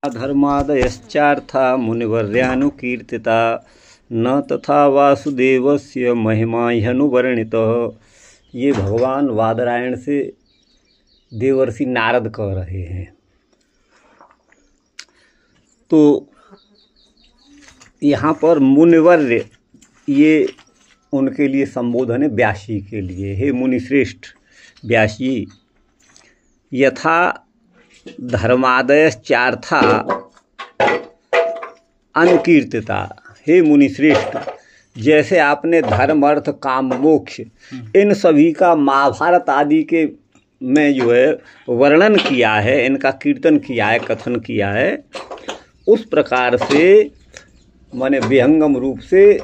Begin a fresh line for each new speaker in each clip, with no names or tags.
धर्मादयश्चार्था मुनिवर्यानुकीर्तिता न तथा वासुदेवस्य महिमा ह्यनुवर्णितः। ये भगवान वादरायण से देवर्षि नारद कह रहे हैं। तो यहाँ पर मुनिवर्य ये उनके लिए संबोधन है व्यासी के लिए। हे मुनिश्रेष्ठ व्यासी, यथा धर्मादयश्चार्था अनुकीर्तिता। हे मुनिश्रेष्ठ, जैसे आपने धर्म अर्थ काम मोक्ष इन सभी का महाभारत आदि के में जो है वर्णन किया है, इनका कीर्तन किया है, कथन किया है, उस प्रकार से माने विहंगम रूप से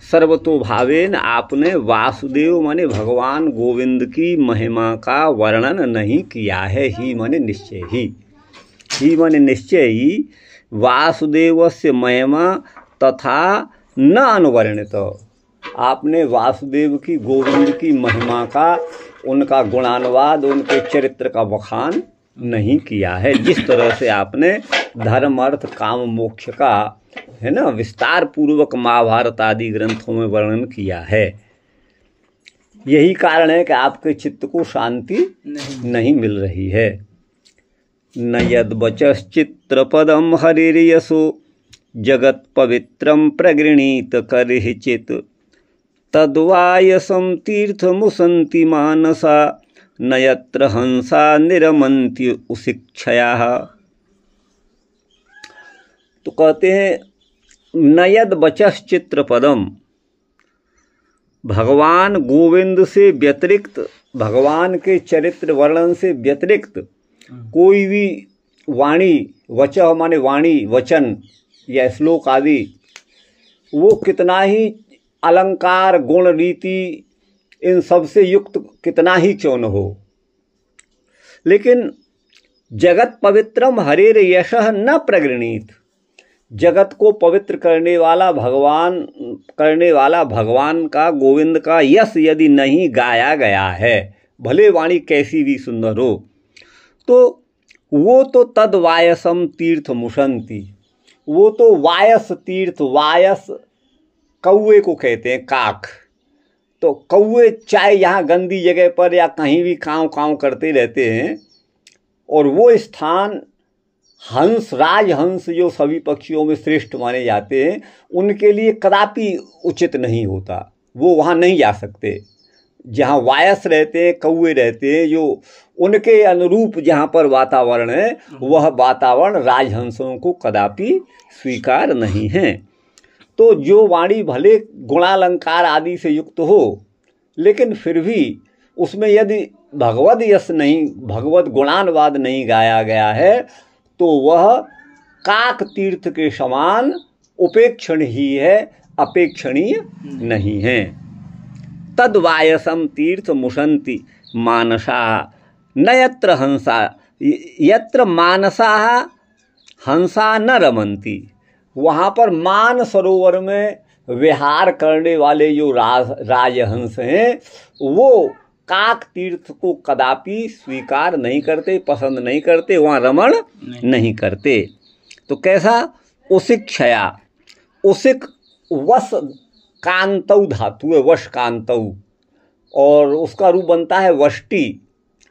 सर्वतोभावेन आपने वासुदेव माने भगवान गोविंद की महिमा का वर्णन नहीं किया है। ही माने निश्चय ही माने निश्चय ही वासुदेवस्य महिमा तथा न अनुवर्णित। आपने वासुदेव की गोविंद की महिमा का, उनका गुणानुवाद, उनके चरित्र का बखान नहीं किया है। जिस तरह से आपने धर्म अर्थ काम मोक्ष का है ना विस्तार पूर्वक महाभारत आदि ग्रंथों में वर्णन किया है। यही कारण है कि आपके चित्त को शांति नहीं मिल रही है। न यद वचश्चित्र पदम हरिर्यसो जगत पवित्रम प्रगृणीत करहिचित तद्वायसम तीर्थ मुसंति मानसा न यत्र हंसा निरमन्ति उशिक्षया। तो कहते हैं नयद बचश्चित्र पदम, भगवान गोविंद से व्यतिरिक्त, भगवान के चरित्र वर्णन से व्यतिरिक्त कोई भी वाणी, वचः माने वाणी, वचन या श्लोक आदि, वो कितना ही अलंकार गुण रीति इन सब से युक्त कितना ही क्यों न हो, लेकिन जगत पवित्रम हरेर यशः न प्रगृणीत। जगत को पवित्र करने वाला भगवान का, गोविंद का यश यदि नहीं गाया गया है, भले वाणी कैसी भी सुंदर हो, तो वो तो तद वायसम तीर्थ मुशंति, वो तो वायस तीर्थ, वायस कौए को कहते हैं, काक। तो कौए चाहे यहाँ गंदी जगह पर या कहीं भी काँव काँव करते रहते हैं, और वो स्थान हंस, राजहंस जो सभी पक्षियों में श्रेष्ठ माने जाते हैं, उनके लिए कदापि उचित नहीं होता, वो वहाँ नहीं जा सकते। जहाँ वायस रहते हैं, कौए रहते हैं, जो उनके अनुरूप जहाँ पर वातावरण है, वह वातावरण राजहंसों को कदापि स्वीकार नहीं है। तो जो वाणी भले गुणालंकार आदि से युक्त हो, लेकिन फिर भी उसमें यदि भगवद यश नहीं, भगवत गुणानुवाद नहीं गाया गया है, तो वह काक तीर्थ के समान उपेक्षण ही है, अपेक्षणीय नहीं है। तद वायसम तीर्थ मुशंति मानसा न यत्र हंसा, यत्र मानसा हंसा न रमंती। वहाँ पर मान सरोवर में विहार करने वाले जो राजहंस हैं, वो काक तीर्थ को कदापि स्वीकार नहीं करते, पसंद नहीं करते, वहाँ रमण नहीं करते। तो कैसा? उशिक्षया, उशिक वश कांतौ धातु है, वश कांतौ, और उसका रूप बनता है वष्टि।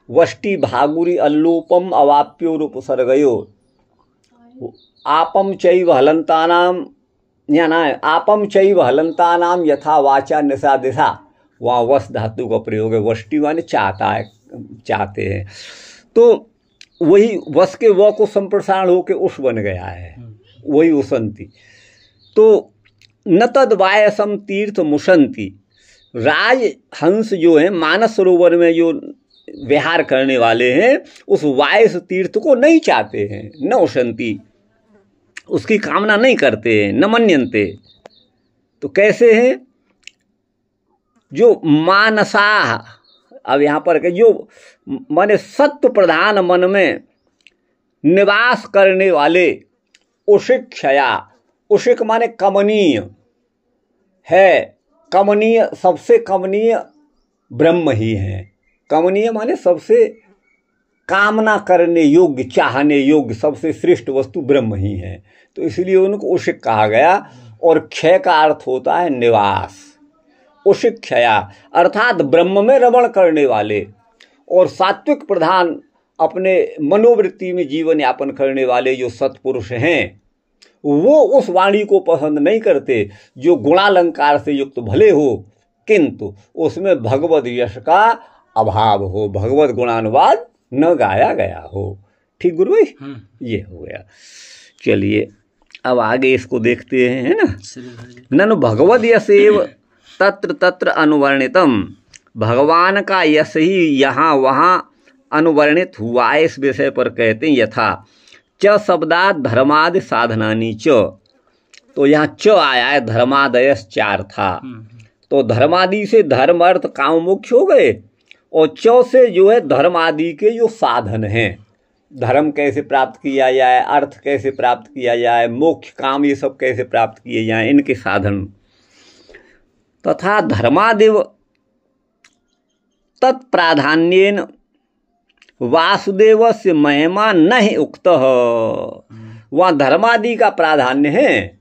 वष्टि भागुरी अल्लोपम अवाप्यो रूपसर्गयो आपम चैव हलंतानाम, या ना आपम चैव हलंतानाम यथा वाचा निशा दिशा, वहाँ वश धातु का प्रयोग है। वष्टि माने चाहता है, चाहते हैं। तो वही वश के व को संप्रसारण होकर उष बन गया है, वही उशंति। तो न तद वायसम तीर्थ मुशंति, राजहंस जो है मानस सरोवर में जो विहार करने वाले हैं, उस वायस तीर्थ को नहीं चाहते हैं, न उशंति, उसकी कामना नहीं करते हैं, न मन्यन्ते। तो कैसे हैं? जो मानसा, अब यहाँ पर के जो माने सत्व प्रधान मन में निवास करने वाले, उशिक्षया, उशिक माने कमनीय है, कमनीय, सबसे कमनीय ब्रह्म ही है। कमनीय माने सबसे कामना करने योग्य, चाहने योग्य सबसे श्रेष्ठ वस्तु ब्रह्म ही है। तो इसलिए उनको उषिक कहा गया। और क्षय का अर्थ होता है निवास। उषिक क्षया अर्थात ब्रह्म में रमण करने वाले और सात्विक प्रधान अपने मनोवृत्ति में जीवन यापन करने वाले जो सत्पुरुष हैं, वो उस वाणी को पसंद नहीं करते जो गुणालंकार से युक्त भले हो, किंतु उसमें भगवद यश का अभाव हो, भगवत गुणानुवाद न गाया गया हो। ठीक गुरु भाई, ये हो गया। चलिए अब आगे इसको देखते हैं, है ना। ननु भगवद यश एव तत्र तत्र अनुवर्णितम, भगवान का यश ही यहाँ वहाँ अनुवर्णित हुआ है। इस विषय पर कहते हैं यथा च शब्दात धर्मादि साधनानि च। तो यहाँ च आया है, धर्मादयस 4 था, तो धर्मादि से धर्म अर्थ काम मोक्ष हो गए, और च से जो है धर्म आदि के जो साधन हैं, धर्म कैसे प्राप्त किया जाए, अर्थ कैसे प्राप्त किया जाए, मोक्ष काम ये सब कैसे प्राप्त किए जाए, इनके साधन। तथा धर्मादिव तत्प्राधान्येन वासुदेव से महिमा नहीं उक्त। वहाँ धर्मादि का प्राधान्य है,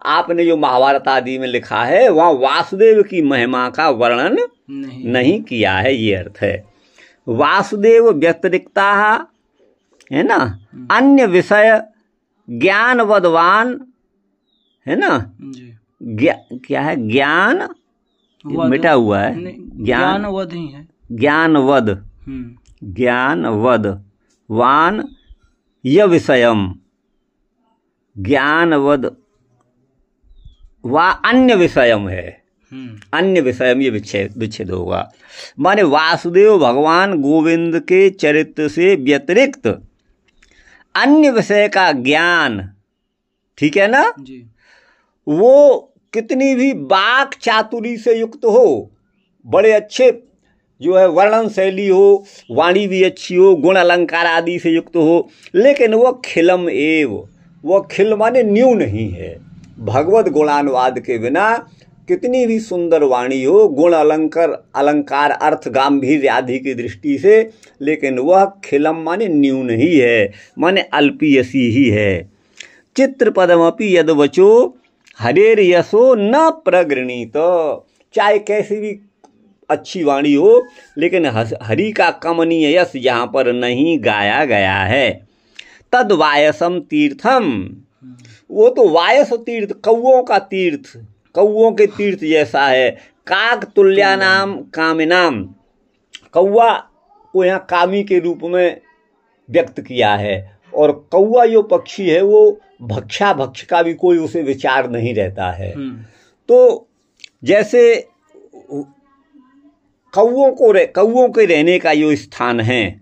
आपने जो महाभारत आदि में लिखा है वहाँ वासुदेव की महिमा का वर्णन नहीं किया है, ये अर्थ है। वासुदेव व्यतिरिक्ता है ना, अन्य विषय ज्ञानवदवान है ना, क्या है ज्ञान मिटा हुआ है,
ज्ञानवद ही है,
ज्ञानवद, ज्ञानवद वान य विषयम, ज्ञानवद वा अन्य विषयम है, अन्य विषयम ये विच्छेद होगा। माने वासुदेव भगवान गोविंद के चरित्र से व्यतिरिक्त अन्य विषय का ज्ञान, ठीक है ना
जी।
वो कितनी भी वाक चातुरी से युक्त हो, बड़े अच्छे जो है वर्णन शैली हो, वाणी भी अच्छी हो, गुण अलंकार आदि से युक्त हो, लेकिन वह खिलम एव, वह खिल माने न्यू नहीं है। भगवत गुणानुवाद के बिना कितनी भी सुंदर वाणी हो, गुण अलंकार अर्थ गांभीर्य आदि की दृष्टि से, लेकिन वह खिलम माने न्यू नहीं है, माने अल्पीयसी ही है। चित्र पदमपि यदवचो हरेर यशो न प्रगृणीत, चाहे कैसी भी अच्छी वाणी हो, लेकिन हरि का कमनीय यश यहाँ पर नहीं गाया गया है। तद वायसम तीर्थम, वो तो वायस तीर्थ, कौओं का तीर्थ, कौओं के तीर्थ जैसा है। काक तुल्यानाम कामिनाम, कौआ को यहाँ कामी के रूप में व्यक्त किया है, और कौआ जो पक्षी है वो भक्ष का भी कोई उसे विचार नहीं रहता है। तो जैसे कौओं के रहने का जो स्थान है,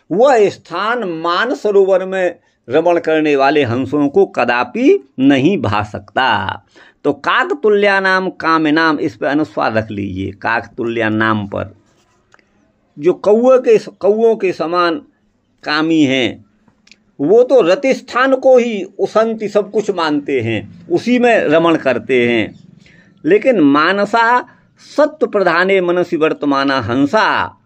वह स्थान मानसरोवर में रमण करने वाले हंसों को कदापि नहीं भा सकता। तो काकतुल्या नाम कामिनाम, इस पर अनुस्वार रख लीजिए, काकतुल्या नाम पर। जो कौओं के समान कामी हैं, वो तो रतिस्थान को ही उसंति सब कुछ मानते हैं, उसी में रमण करते हैं। लेकिन मानसा सत्व प्रधाने मनसी वर्तमाना हंसा,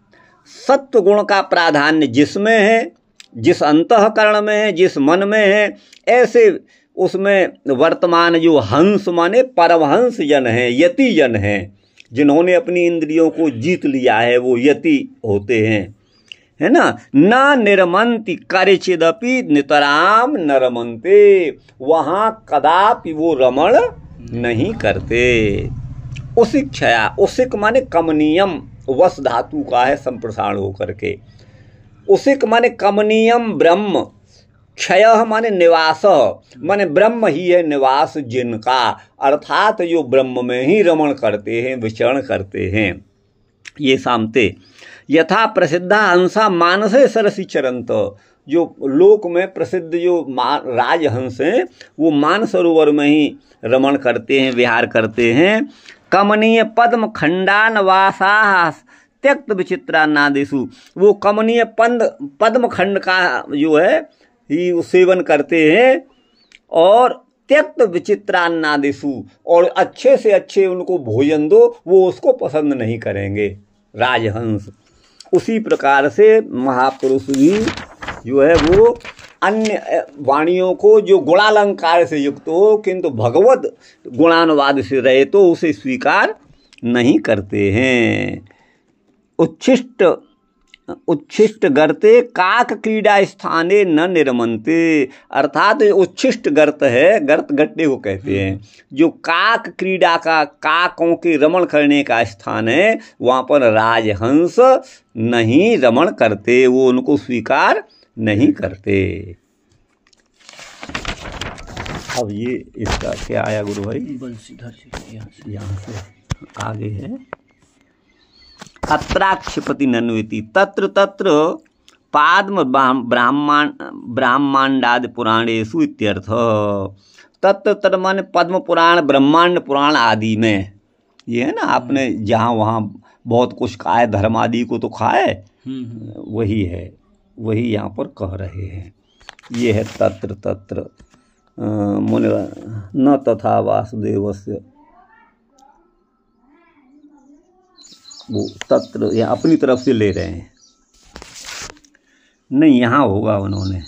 सत्व गुण का प्राधान्य जिसमें है, जिस अंतःकरण में है, जिस मन में है, ऐसे उसमें वर्तमान जो हंस माने परमहंस जन हैं, यति जन हैं, जिन्होंने अपनी इंद्रियों को जीत लिया है, वो यति होते हैं, है ना। न निरमंति कार्यचिदपि नितराम न रमन्ते, वहाँ कदापि वो रमण नहीं करते। उसिक क्षया, उसिक माने कमनीयम, वस धातु का है संप्रसारण होकर के। उसिक माने कमनीयम ब्रह्म, क्षय माने निवास, माने ब्रह्म ही है निवास जिनका, अर्थात जो ब्रह्म में ही रमण करते हैं, विचरण करते हैं। ये सामते यथा प्रसिद्धा हंसा मानसे सरसी चरंत, जो लोक में प्रसिद्ध जो राजहंस हैं वो मानसरोवर में ही रमण करते हैं, विहार करते हैं। कमनीय पद्म खंडान वासा त्यक्त विचित्रा नादिशु, वो कमनीय पद्म खंड का जो है ही सेवन करते हैं, और त्यक्त विचित्रा नादिशु, और अच्छे से अच्छे उनको भोजन दो, वो उसको पसंद नहीं करेंगे राजहंस। उसी प्रकार से महापुरुष भी जो है वो अन्य वाणियों को जो गुणालंकार से युक्त हो किंतु भगवत गुणानुवाद से रहे तो उसे स्वीकार नहीं करते हैं। उच्छिष्ट गर्ते काक क्रीड़ा स्थाने न निर्मन्ते, अर्थात उच्छिष्ट गर्त है, गर्त गट्टे को कहते हैं, जो काक क्रीड़ा का काकों के रमण करने का स्थान है वहाँ पर राजहंस नहीं रमण करते, वो उनको स्वीकार नहीं करते। अब ये इसका क्या आया गुरु भाई, यहाँ से आगे है अत्राक्षिपति नन्वेति तत्र तत्र पाद्म ब्राह्मणादि पुराणेषु इत्यर्थ। तत्र तत्र माने पद्म पुराण ब्रह्मांड पुराण आदि में, ये है ना आपने जहाँ वहाँ बहुत कुछ खाए धर्म आदि को तो खाए, वही है, वही यहाँ पर कह रहे हैं। ये है तत्र तत्र मुनि न तथा वासुदेवस्य, वो तत्र यहाँ अपनी तरफ से ले रहे हैं, नहीं यहाँ होगा उन्होंने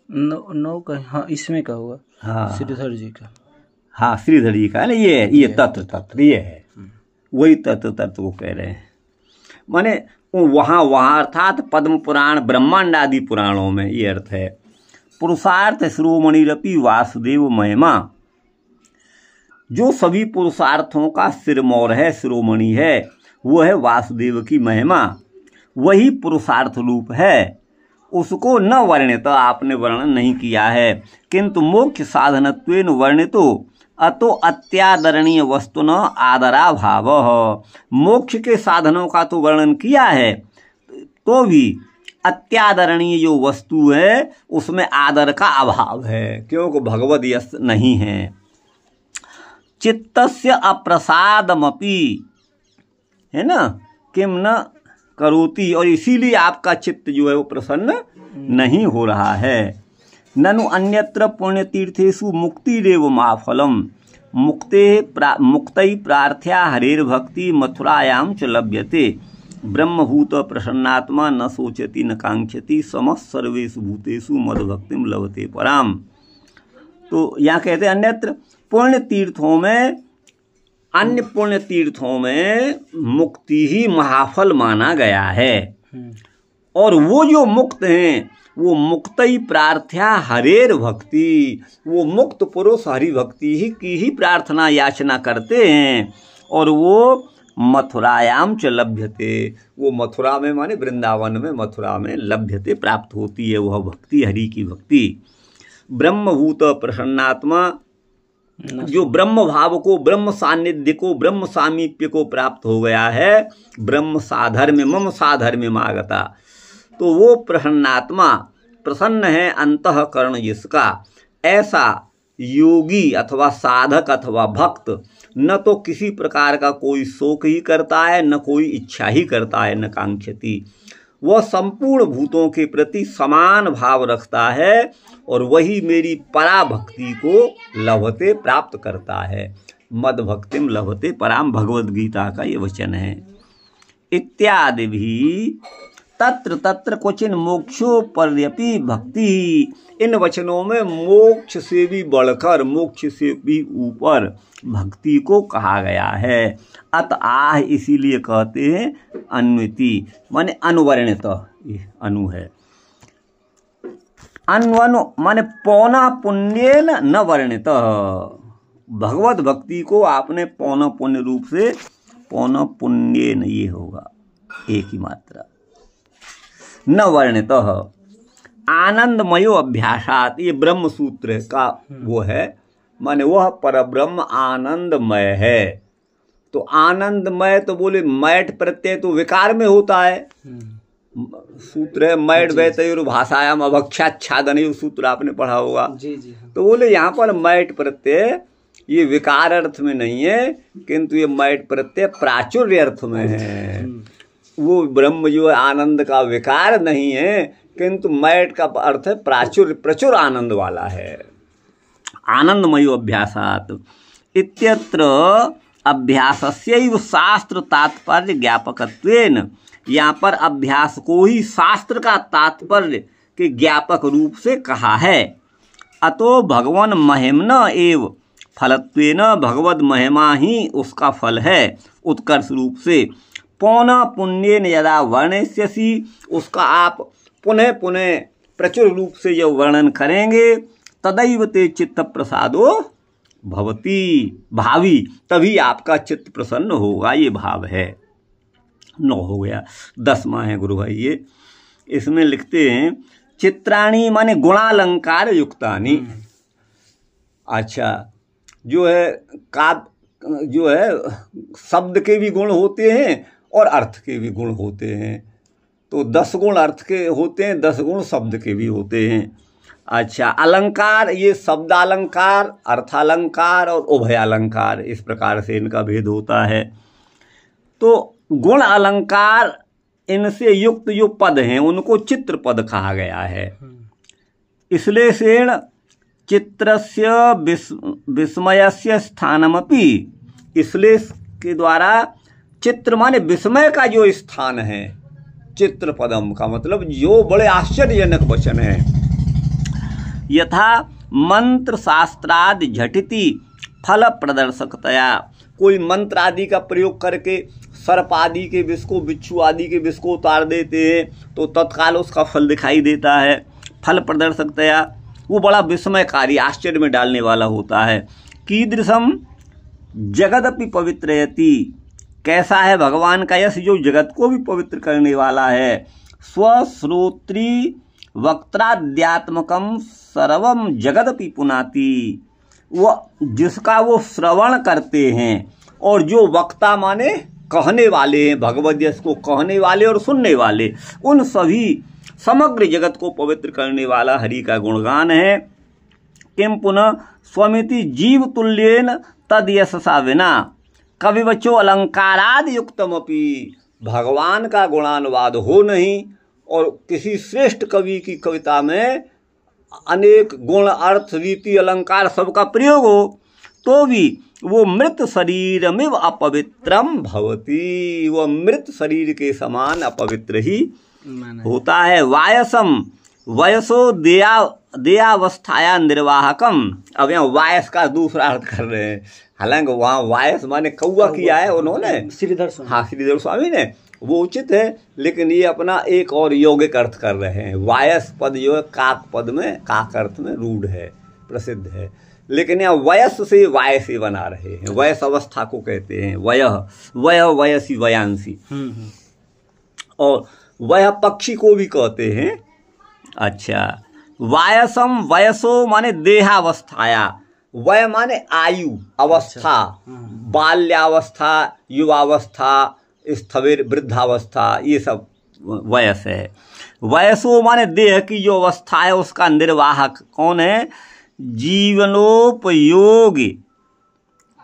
नौ का, हाँ इसमें का होगा,
हाँ
श्रीधर जी का,
हाँ श्रीधर जी का है ना, ये तत्र तत्र ये है, वही तत्र तत्र को कह रहे हैं। माने वहाँ अर्थात पद्म पुराण ब्रह्मांड आदि पुराणों में ये अर्थ है। पुरुषार्थ श्रोमणिरपि वासुदेव महिमा, जो सभी पुरुषार्थों का सिरमौर है, शिरोमणि है, वो है वासुदेव की महिमा, वही पुरुषार्थ रूप है, उसको न वर्णित आपने वर्णन नहीं किया है। किंतु मोक्ष साधनत्वेन वर्णितो अतो अत्यादरणीय वस्तु न आदरा भाव, मोक्ष के साधनों का तो वर्णन किया है तो भी अत्यादरणीय जो वस्तु है उसमें आदर का अभाव है, क्योंकि भगवद यश नहीं है। चित्तस्य अप्रसादमपि, है ना, किम न करोति, और इसीलिए आपका चित्त जो है वो प्रसन्न नहीं हो रहा है। ननु अन्यत्र पुण्यतीर्थेषु मुक्तिरेव माफलम, मुक्तै प्रार्थ्या हरेर्भक्ति मथुरायां च लभ्यते, ब्रह्मभूत प्रसन्नात्मा न सोचति न कांक्षति समः सर्वेषु भूतेषु मद्भक्तिं लभते पराम। तो यहाँ कहते हैं अन्यत्र पुण्य तीर्थों में, अन्य पुण्य तीर्थों में मुक्ति ही महाफल माना गया है, और वो जो मुक्त हैं वो मुक्तई प्रार्थ्या हरेर भक्ति, वो मुक्त पुरुष हरि भक्ति ही की ही प्रार्थना याचना करते हैं, और वो मथुरायाम च लभ्यते, वो मथुरा में माने वृंदावन में, मथुरा में लभ्यते प्राप्त होती है वह भक्ति, हरि की भक्ति। ब्रह्मभूत प्रसन्नात्मा, जो ब्रह्म भाव को, ब्रह्म सान्निध्य को, ब्रह्म सामीप्य को प्राप्त हो गया है, ब्रह्म साधर्म्य मम साधर्म्य आगता, तो वो प्रसन्नात्मा प्रसन्न है अंतःकरण जिसका, ऐसा योगी अथवा साधक अथवा भक्त न तो किसी प्रकार का कोई शोक ही करता है, न कोई इच्छा ही करता है, न कांक्षति, वह संपूर्ण भूतों के प्रति समान भाव रखता है, और वही मेरी पराभक्ति को लभते प्राप्त करता है। मद भक्तिम लभते पराम, भगवद गीता का ये वचन है। इत्यादि भी तत्र तत्र क्वचिन मोक्षो पर्यपि भक्ति, इन वचनों में मोक्ष से भी बढ़कर, मोक्ष से भी ऊपर भक्ति को कहा गया है। अत आह इसीलिए कहते हैं अन्विति, माने अनुवर्णित, अनु है, अन्वनु माने पौना पुण्येन न वर्णित, भगवत भक्ति को आपने पौना पुण्य रूप से, पौना पुण्येन ये होगा एक ही मात्रा, न वर्णित। आनंदमयो अभ्यासात, ये ब्रह्म सूत्र का वो है, माने वह परब्रह्म आनंदमय है। तो आनंदमय तो बोले मैट प्रत्यय तो विकार में होता है, सूत्र है मैट वैतयुर भाषायाम अभक्षाच्छादन, सूत्र आपने पढ़ा होगा।
जी।
तो बोले यहाँ पर मैट प्रत्यय ये विकार अर्थ में नहीं है, किंतु ये मैट प्रत्यय प्राचुर्य अर्थ में है। वो ब्रह्म जो है आनंद का विकार नहीं है, किंतु मैट का अर्थ है प्राचुर्य, प्रचुर आनंद वाला है। आनंदमयो अभ्यासात इत्यत्र अभ्यासस्यैव शास्त्र तात्पर्य ज्ञापकत्वेन, यहाँ पर अभ्यास को ही शास्त्र का तात्पर्य के ज्ञापक रूप से कहा है। अतो भगवान महिमना एव फलत्वेन, भगवद महिमा ही उसका फल है उत्कर्ष रूप से। पौना पुण्येन यदा वर्णयस्यसि, उसका आप पुनः पुनः प्रचुर रूप से जब वर्णन करेंगे, तदैव ते चित्त प्रसादो भवती, भावी, तभी आपका चित्त प्रसन्न होगा, ये भाव है। 9 हो गया। 10वां है गुरु भाई ये, इसमें लिखते हैं चित्राणी माने गुणालंकार युक्तानी। अच्छा, जो है काव्य जो है शब्द के भी गुण होते हैं और अर्थ के भी गुण होते हैं। तो 10 गुण अर्थ के होते हैं, 10 गुण शब्द के भी होते हैं। अच्छा, अलंकार, ये शब्दालंकार, अर्थालंकार और उभयालंकार, इस प्रकार से इनका भेद होता है। तो गुण अलंकार इनसे युक्त जो पद हैं उनको चित्र पद कहा गया है। श्लेषेण चित्रस्य विस्मयस्य स्थानमपि, श्लेष के द्वारा चित्र माने विस्मय का जो स्थान है, चित्र पदम का मतलब जो बड़े आश्चर्यजनक वचन है। यथा मंत्र शास्त्रादि झटिति फल प्रदर्शकतया, कोई मंत्र आदि का प्रयोग करके सर्प आदि के विष को, बिच्छू आदि के विष को उतार देते हैं तो तत्काल उसका फल दिखाई देता है। फल प्रदर्शकतया, वो बड़ा विस्मयकारी, आश्चर्य में डालने वाला होता है। कीदृशम जगदपि पवित्रयति, कैसा है भगवान का यश जो जगत को भी पवित्र करने वाला है। स्वश्रोत्री वक्त्राद्यात्मकम सर्वम जगदपि पुनाति, वो जिसका वो श्रवण करते हैं और जो वक्ता माने कहने वाले हैं, भगवद यश को कहने वाले और सुनने वाले, उन सभी समग्र जगत को पवित्र करने वाला हरि का गुणगान है। किम पुनः स्वमिति जीव तुल्येन तद यशसा विना, कवि बच्चों अलंकाराद युक्तमपि, भगवान का गुणानुवाद हो नहीं और किसी श्रेष्ठ कवि की कविता में अनेक गुण, अर्थ, रीति, अलंकार सबका प्रयोग हो तो भी वो मृत शरीर में अपवित्रम भवती, वो मृत शरीर के समान अपवित्र ही होता है। वायसम वयसो देयावस्थाया निर्वाहकम, अब यहाँ वायस का दूसरा अर्थ कर रहे हैं, हालांकि वहाँ वायस माने कौआ किया है उन्होंने, श्रीधर स्वामी ने, वो उचित है, लेकिन ये अपना एक और यौगिक अर्थ कर रहे हैं। वायस पद जो है काक पद में, काक अर्थ में रूढ़ है, प्रसिद्ध है, लेकिन यहाँ वयस से वायस से बना रहे हैं। वयस अवस्था को कहते हैं, वयसी वयांसी, और वह पक्षी को भी कहते हैं। अच्छा, वायसम वयसो माने देहावस्थाया, वय माने आयु, अवस्था, बाल्यावस्था, युवावस्था, स्थविर, वृद्धावस्था, ये सब वयस है। वयसो माने देह की जो अवस्था है उसका निर्वाहक कौन है? जीवनोपयोगी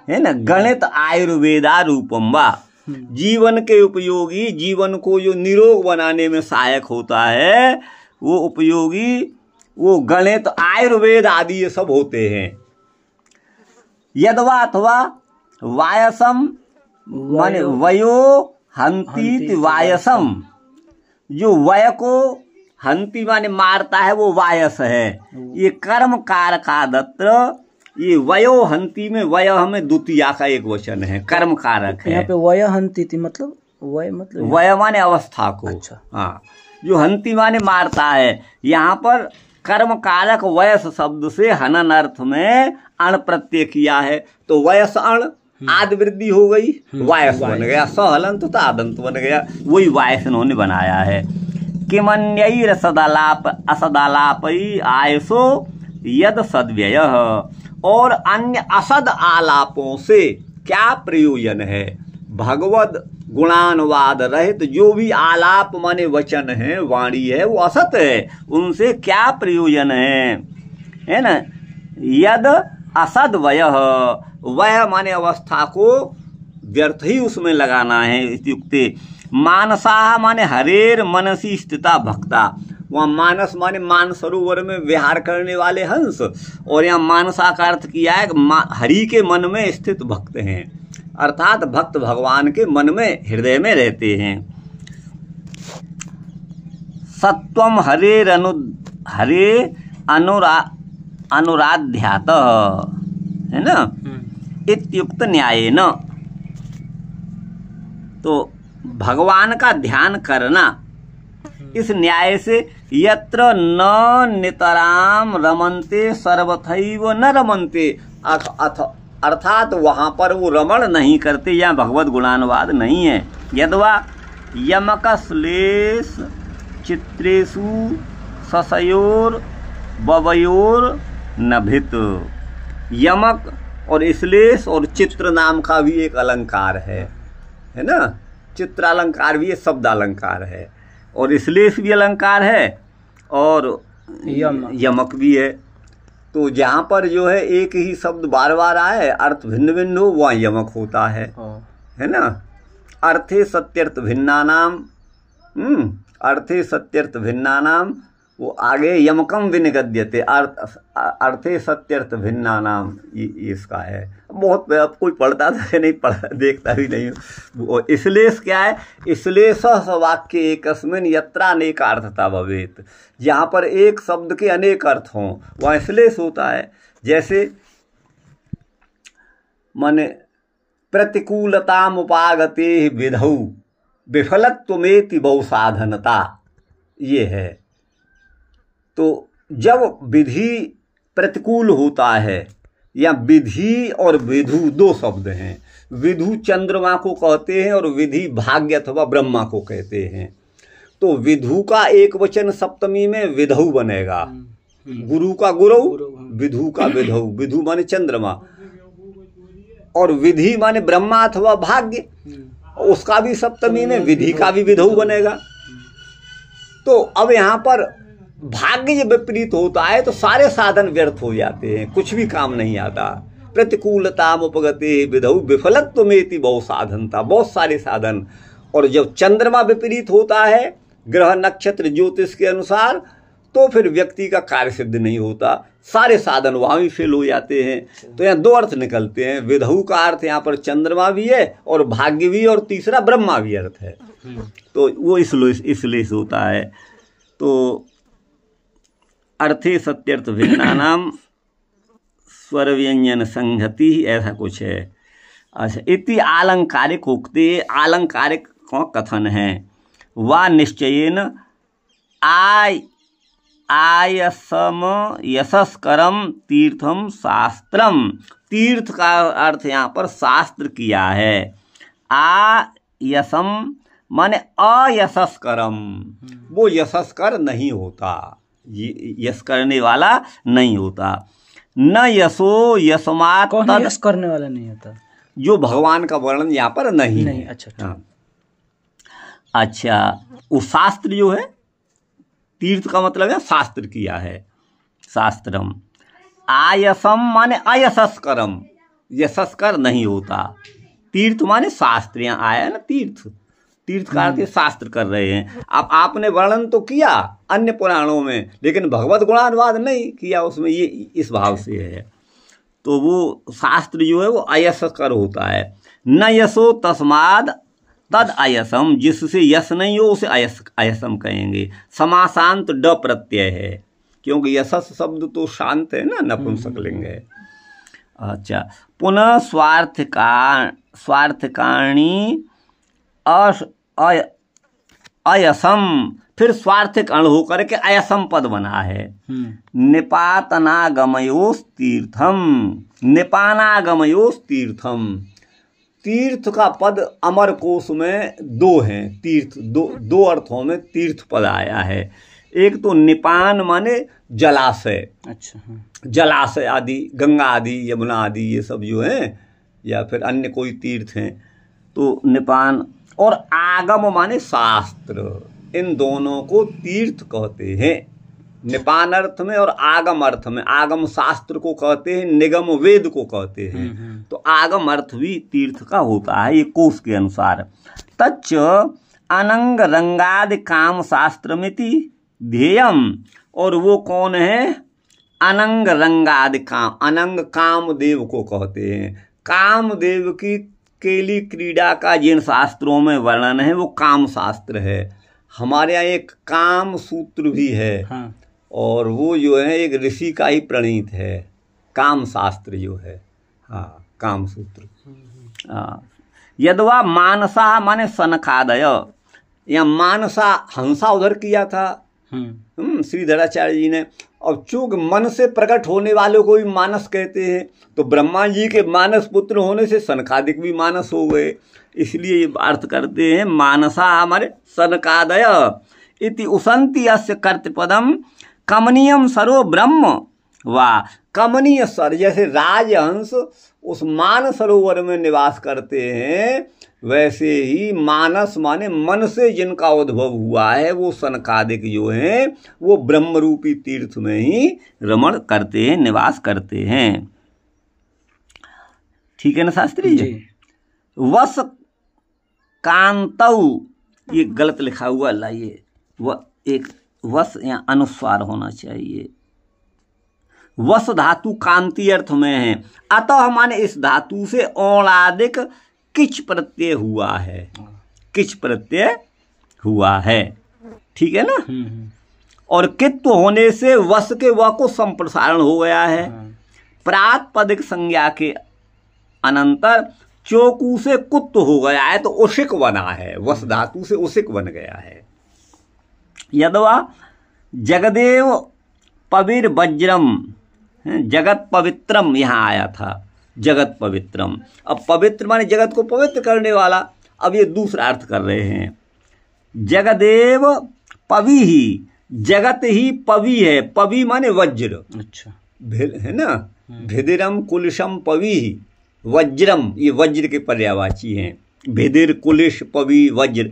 है ना, गणित आयुर्वेदा रूपम वा, जीवन के उपयोगी, जीवन को जो निरोग बनाने में सहायक होता है वो उपयोगी, वो गणित आयुर्वेद आदि ये सब होते हैं। यदवा अथवा वायसम माने वयो हंती वायसम, जो वय को हंती माने मारता है वो वायस है। ये कर्म कारकादत्र, ये वयो हंती में वय हमें द्वितीया का एक वचन है, कर्म कारक है।
यहाँ पे वय हंती थी, मतलब वय मतलब
वय माने अवस्था को।
अच्छा।
हाँ, जो हंती माने मारता है, यहाँ पर कर्म कारक वयस शब्द से हनन अर्थ में अण प्रत्यय किया है, तो वयस अण आद वृद्धि हो गई, वायस बन गया, सहलंत तो आदंत बन गया, वही वायस इन्होंने बनाया है। किमन्यैर सदालाप असदालापई आयसो यद सद्व्यय, और अन्य असद आलापों से क्या प्रयोजन है? भगवद गुणानुवाद रहित जो भी आलाप माने वचन है, वाणी है, वो असत है, उनसे क्या प्रयोजन है ना। यद असद वयः, वह माने अवस्था को व्यर्थ ही उसमें लगाना है। इत्युक्ते मानसा माने हरेर मनसी स्थिता भक्ता, वहाँ मानस माने मानसरोवर में विहार करने वाले हंस, और यहाँ मानसा का अर्थ किया है हरि के मन में स्थित भक्त हैं, अर्थात भक्त भगवान के मन में, हृदय में रहते हैं। सत्वम हरे अनुराध्यात, है ना, इत्युक्त न्याय न। तो भगवान का ध्यान करना इस न्याय से, यत्र न नितराम रमन्ते सर्वथैव न रमन्ते, अर्थात वहाँ पर वो रमण नहीं करते या भगवत गुणानुवाद नहीं है। यद्वा यमकश्लेष चित्रेषु ससयोर बवयोर नभित। यमक और श्लेष और चित्र नाम का भी एक अलंकार है ना, चित्र अलंकार भी है, शब्द अलंकार है, और श्लेष भी अलंकार है और यमक भी है। तो जहाँ पर जो है एक ही शब्द बार बार आए, अर्थ भिन्न भिन्न हो, वहाँ यमक होता है ना। अर्थे सत्यर्थ भिन्नानाम, अर्थे सत्यर्थ भिन्नानाम, वो आगे यमकम विनिगद्यते, अर्थे सत्यर्थ भिन्नानाम, इसका है। बहुत अब कोई पढ़ता था नहीं, पढ़ा देखता भी नहीं हूँ। श्लेष क्या है? श्लेष वाक्य एकस्मिन् यत्रानेक अर्थता भवेत्, जहाँ पर एक शब्द के अनेक अर्थ हों वहाँ श्लेष होता है। जैसे माने प्रतिकूलतामुपागते विधौ विफलत्वमेति बहुसाधनता, ये है। तो जब विधि प्रतिकूल होता है, या विधि और विधु दो शब्द हैं, विधु चंद्रमा को कहते हैं और विधि भाग्य अथवा ब्रह्मा को कहते हैं। तो विधु का एक वचन सप्तमी में विधौ बनेगा, गुरु का गुरु, विधु का विधौ, विधु माने चंद्रमा, और विधि माने ब्रह्मा अथवा भाग्य, उसका भी सप्तमी में विधि का भी विधौ बनेगा। तो अब यहाँ पर भाग्य विपरीत होता है तो सारे साधन व्यर्थ हो जाते हैं, कुछ भी काम नहीं आता। प्रतिकूलतामुपगते विधौ विफलत्वमेति बहु साधनता, बहुत सारे साधन। और जब चंद्रमा विपरीत होता है ग्रह नक्षत्र ज्योतिष के अनुसार, तो फिर व्यक्ति का कार्य सिद्ध नहीं होता, सारे साधन वहाँ भी फेल हो जाते हैं। तो यहाँ दो अर्थ निकलते हैं, विधौ का अर्थ यहाँ पर चंद्रमा भी है और भाग्य भी, और तीसरा ब्रह्मा भी अर्थ है। तो वो इसलिए होता है। तो अर्थे सत्यर्थ भिन्नानाम स्वर व्यंजन संहति, ऐसा कुछ है। अच्छा, इति आलंकारिक उक्ते, आलंकारिक का कथन है। वा निश्चयेन आयसम यशस्करम तीर्थम शास्त्रम, तीर्थ का अर्थ यहाँ पर शास्त्र किया है। आयसम माने अयशस्करम, वो यशस्कर नहीं होता, यश करने वाला नहीं होता। न यशो यशमात,
कौन यश करने वाला नहीं होता?
जो भगवान का वर्णन यहाँ पर नहीं है।
अच्छा,
हाँ। अच्छा, वो शास्त्र जो है, तीर्थ का मतलब है शास्त्र किया है, शास्त्रम। आयसम माने अयशस्करम, यशस्कर नहीं होता। तीर्थ माने शास्त्र, यहाँ आया ना तीर्थ, तीर्थ का अर्थ शास्त्र कर रहे हैं। अब आपने वर्णन तो किया अन्य पुराणों में, लेकिन भगवत गुणानुवाद नहीं किया उसमें, ये इस भाव से है। तो वो शास्त्र जो है वो अयशकर होता है। न यशो तस्माद तद अयसम, जिससे यश नहीं हो उसे अयसम कहेंगे। समासांत ड प्रत्यय है, क्योंकि यशस शब्द तो शांत है ना, नपुंसकलिंग है। अच्छा, पुनः स्वार्थकाणी अयसम, फिर स्वार्थिक अण होकर के अयसम पद बना है। निपातनागमयोस तीर्थम, निपानागमयोस तीर्थम, तीर्थ का पद अमर कोश में दो हैं, तीर्थ दो अर्थों में तीर्थ पद आया है। एक तो निपान माने जलाशय, अच्छा, जलाशय आदि, गंगा आदि, यमुना आदि, ये सब जो हैं, या फिर अन्य कोई तीर्थ हैं, तो निपान। और आगम माने शास्त्र, इन दोनों को तीर्थ कहते हैं। निपान अर्थ में और आगम अर्थ में, आगम शास्त्र को कहते हैं, निगम वेद को कहते हैं। तो आगम अर्थ भी तीर्थ का होता है, ये कोश के अनुसार। तच्च अनंग रंगादि काम शास्त्रमिति ध्येयम, और वो कौन है? अनंग रंगादि काम, अनंग कामदेव को कहते हैं। कामदेव की केली क्रीड़ा का जिन शास्त्रों में वर्णन है वो काम शास्त्र है। हमारे यहाँ एक काम सूत्र भी है,
हाँ।
और वो जो है एक ऋषि का ही प्रणीत है, काम शास्त्र जो है। हाँ, काम सूत्र। हाँ, यदवा मानसा माने सनकादय, या मानसा हंसा उधर किया था श्रीधराचार्य जी ने। और चूंकि मन से प्रकट होने वालों को भी मानस कहते हैं, तो ब्रह्मा जी के मानस पुत्र होने से सनकादिक भी मानस हो गए, इसलिए ये अर्थ करते हैं मानसा हमारे सनकादय इति उसंति अस्य कर्तपदम कमनीयम सरो ब्रह्म वा। कमनीय सर, जैसे राजहंस उस मान सरोवर में निवास करते हैं, वैसे ही मानस माने मन से जिनका उद्भव हुआ है, वो सनकादिक जो हैं वो ब्रह्म रूपी तीर्थ में ही रमण करते हैं, निवास करते हैं। ठीक है ना शास्त्री जी? वस कांतौ, ये गलत लिखा हुआ, लाइए वह एक वस या अनुस्वार होना चाहिए। वस धातु कांति अर्थ में है, अतः माने इस धातु से औणादिक किच प्रत्यय हुआ है, किच प्रत्यय हुआ है। ठीक है ना? और कित्व होने से वस के व को संप्रसारण हो गया है। प्रातपदिक संज्ञा के अनंतर चोकू से कुत्व हो गया है, तो उशिक बना है, वस धातु से उशिक बन गया है। यदवा जगदेव पविर वज्रम, जगत पवित्रम यहाँ आया था, जगत पवित्रम। अब पवित्र माने जगत को पवित्र करने वाला। अब ये दूसरा अर्थ कर रहे हैं, जगदेव पवि ही, जगत ही पवि है। पवि माने वज्र, अच्छा है ना? भिदिरम कुलिशम पवि ही, वज्रम ये वज्र के पर्यायवाची हैं, भिदिर कुलिश पवि वज्र।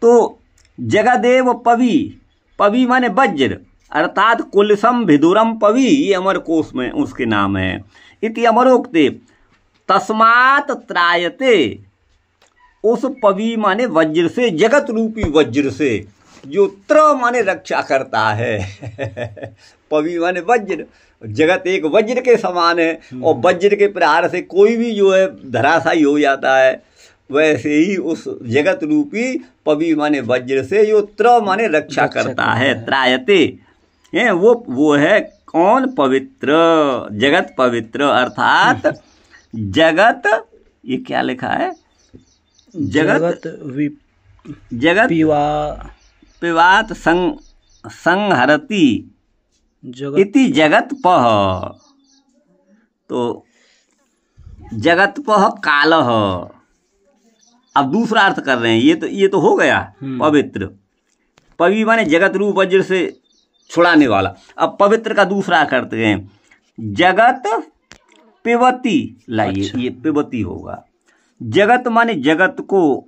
तो जगदेव पवि, पवि माने वज्र, अर्थात कुलसम भिदुरम पवि, ये अमर कोश में उसके नाम है। इति अमरोक्ते तस्मात् त्रायते, उस पवि माने वज्र से, जगत रूपी वज्र से, जो त्र माने रक्षा करता है पवि माने वज्र, जगत एक वज्र के समान है, और वज्र के प्रहार से कोई भी जो है धराशायी हो जाता है, वैसे ही उस जगत रूपी पवि माने वज्र से जो त्र माने रक्षा करता है, त्रायते है वो है कौन? पवित्र, जगत पवित्र, अर्थात जगत, ये क्या लिखा है? जगत पिवात संहरति इति जगत पह। तो जगत पह कालह। अब दूसरा अर्थ कर रहे हैं, ये तो हो गया पवित्र। पवि माने जगत रूप वज्र से छुड़ाने वाला। अब पवित्र का दूसरा करते हैं, जगत पिबती, लाइए अच्छा। ये पिबती होगा। जगत माने जगत को,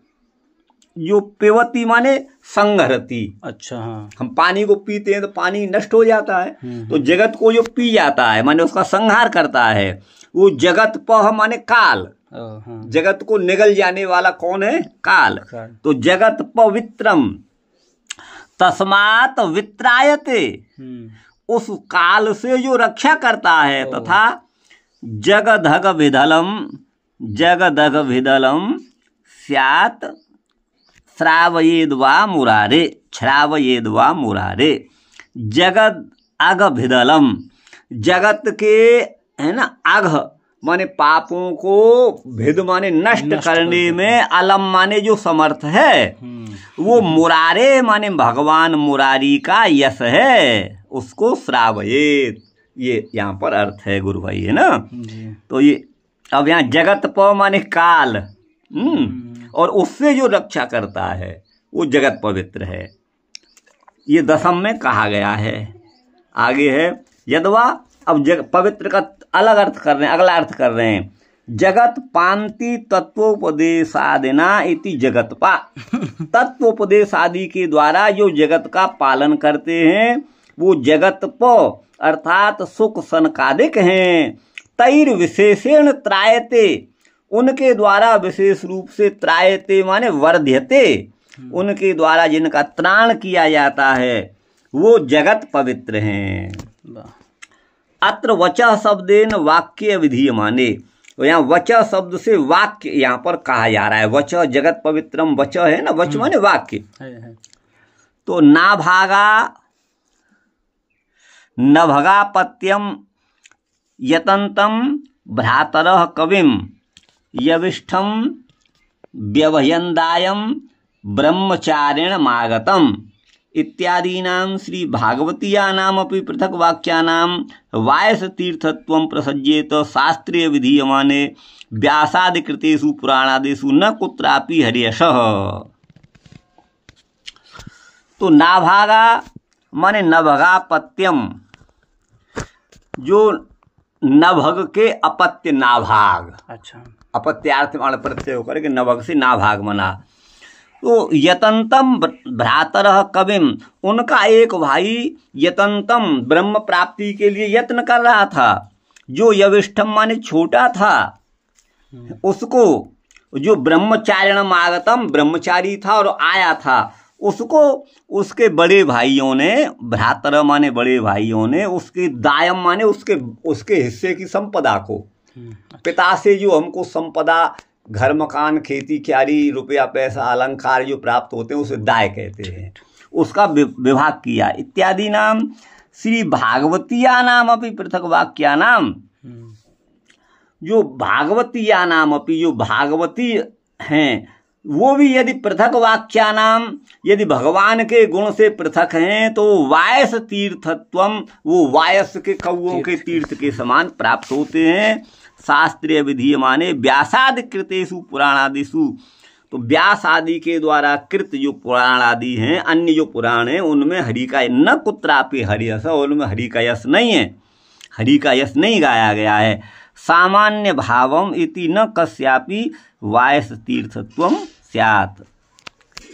जो पिबती माने संहरती। अच्छा, हाँ। हम पानी को पीते हैं तो पानी नष्ट हो जाता है, तो जगत को जो पी जाता है माने उसका संहार करता है, वो जगत पह माने काल। हाँ। जगत को निगल जाने वाला कौन है? काल। तो जगत पवित्रम तस्मात् वित्रायते, उस काल से जो रक्षा करता है, तथा जगधग विदलम स्यात् श्रावयेद वा मुरारे, श्रावयेद वा मुरारे। जगद अग भिदलम, जगत के है ना, अघ माने पापों को, भिद माने नष्ट करने में, अलम माने जो समर्थ है, वो मुरारे माने भगवान मुरारी का यश है, उसको श्रावयेत, ये यहाँ पर अर्थ है गुरु भाई, है ना? तो ये अब यहाँ जगत प माने काल, और उससे जो रक्षा करता है वो जगत पवित्र है, ये दशम में कहा गया है। आगे है यदवा, अब पवित्र का अलग अर्थ कर रहे हैं, अगला अर्थ कर रहे हैं, जगत पांति तत्वोपदेशादिना इति जगतपा। तत्वोपदेश आदि के द्वारा जो जगत का पालन करते हैं वो जगत प, अर्थात सुख सनकादिक हैं। तैर विशेषण त्रायते, उनके द्वारा विशेष रूप से, त्रायते माने वर्ध्यते, उनके द्वारा जिनका त्राण किया जाता है वो जगत पवित्र हैं। अत्र वचः शब्देन वाक्य विधीय माने, तो यहाँ वचः शब्द से वाक्य यहाँ पर कहा जा रहा है। वचः जगत पवित्रम, वचः है ना, वच माने वाक्य, तो नाभागा नभगापत्यम यतंतम भ्रातरः कविम यविष्ठम व्यवहयन्दायम ब्रह्मचारेण मागतम इत्यादीनां श्री भागवतीयानामपि पृथक वाक्यानां वायसतीर्थत्वं प्रसज्येत शास्त्रीय विधीयमाने व्यासादिकृतेषु पुराणादिषु न कुत्रापि हर्यशः। तो नाभागा माने नभगापत्यम, जो नभग के अपत्य नाभाग,
अच्छा,
अपत्यार्थ वाला प्रत्यय होकर के नभग से नाभाग बना। तो यतंतम भ्रातरः कविम, उनका एक भाई यतंतम ब्रह्म प्राप्ति के लिए यत्न कर रहा था, जो यविष्ठम माने छोटा था, उसको जो ब्रह्मचारिणम आगतम ब्रह्मचारी था और आया था, उसको उसके बड़े भाइयों ने, भ्रातर माने बड़े भाइयों ने, उसके दायम माने उसके हिस्से की संपदा को, पिता से जो हमको संपदा घर मकान खेती क्यारी रुपया पैसा अलंकार जो प्राप्त होते हैं उसे दाय कहते हैं, उसका विभाग किया। इत्यादि नाम श्री भागवतीया नाम अपनी पृथक वाक्या नाम, जो भागवतीया नाम अपनी, जो भागवती हैं वो भी यदि पृथक वाक्या नाम, यदि भगवान के गुण से पृथक हैं तो वायस तीर्थत्वम, वो वायस के कौओं के तीर्थ के समान प्राप्त होते हैं। शास्त्रीय विधि माने व्यासादि कृतेषु पुराणादिषु, तो व्यास आदि के द्वारा कृत जो पुराण आदि हैं, अन्य जो पुराण हैं, उनमें हरि का न कुत्रापि हरियस, उनमें हरि का यश नहीं है, हरि का यश नहीं गाया गया है। सामान्य भावम इति न कस्यापि वायस तीर्थत्वम स्यात्,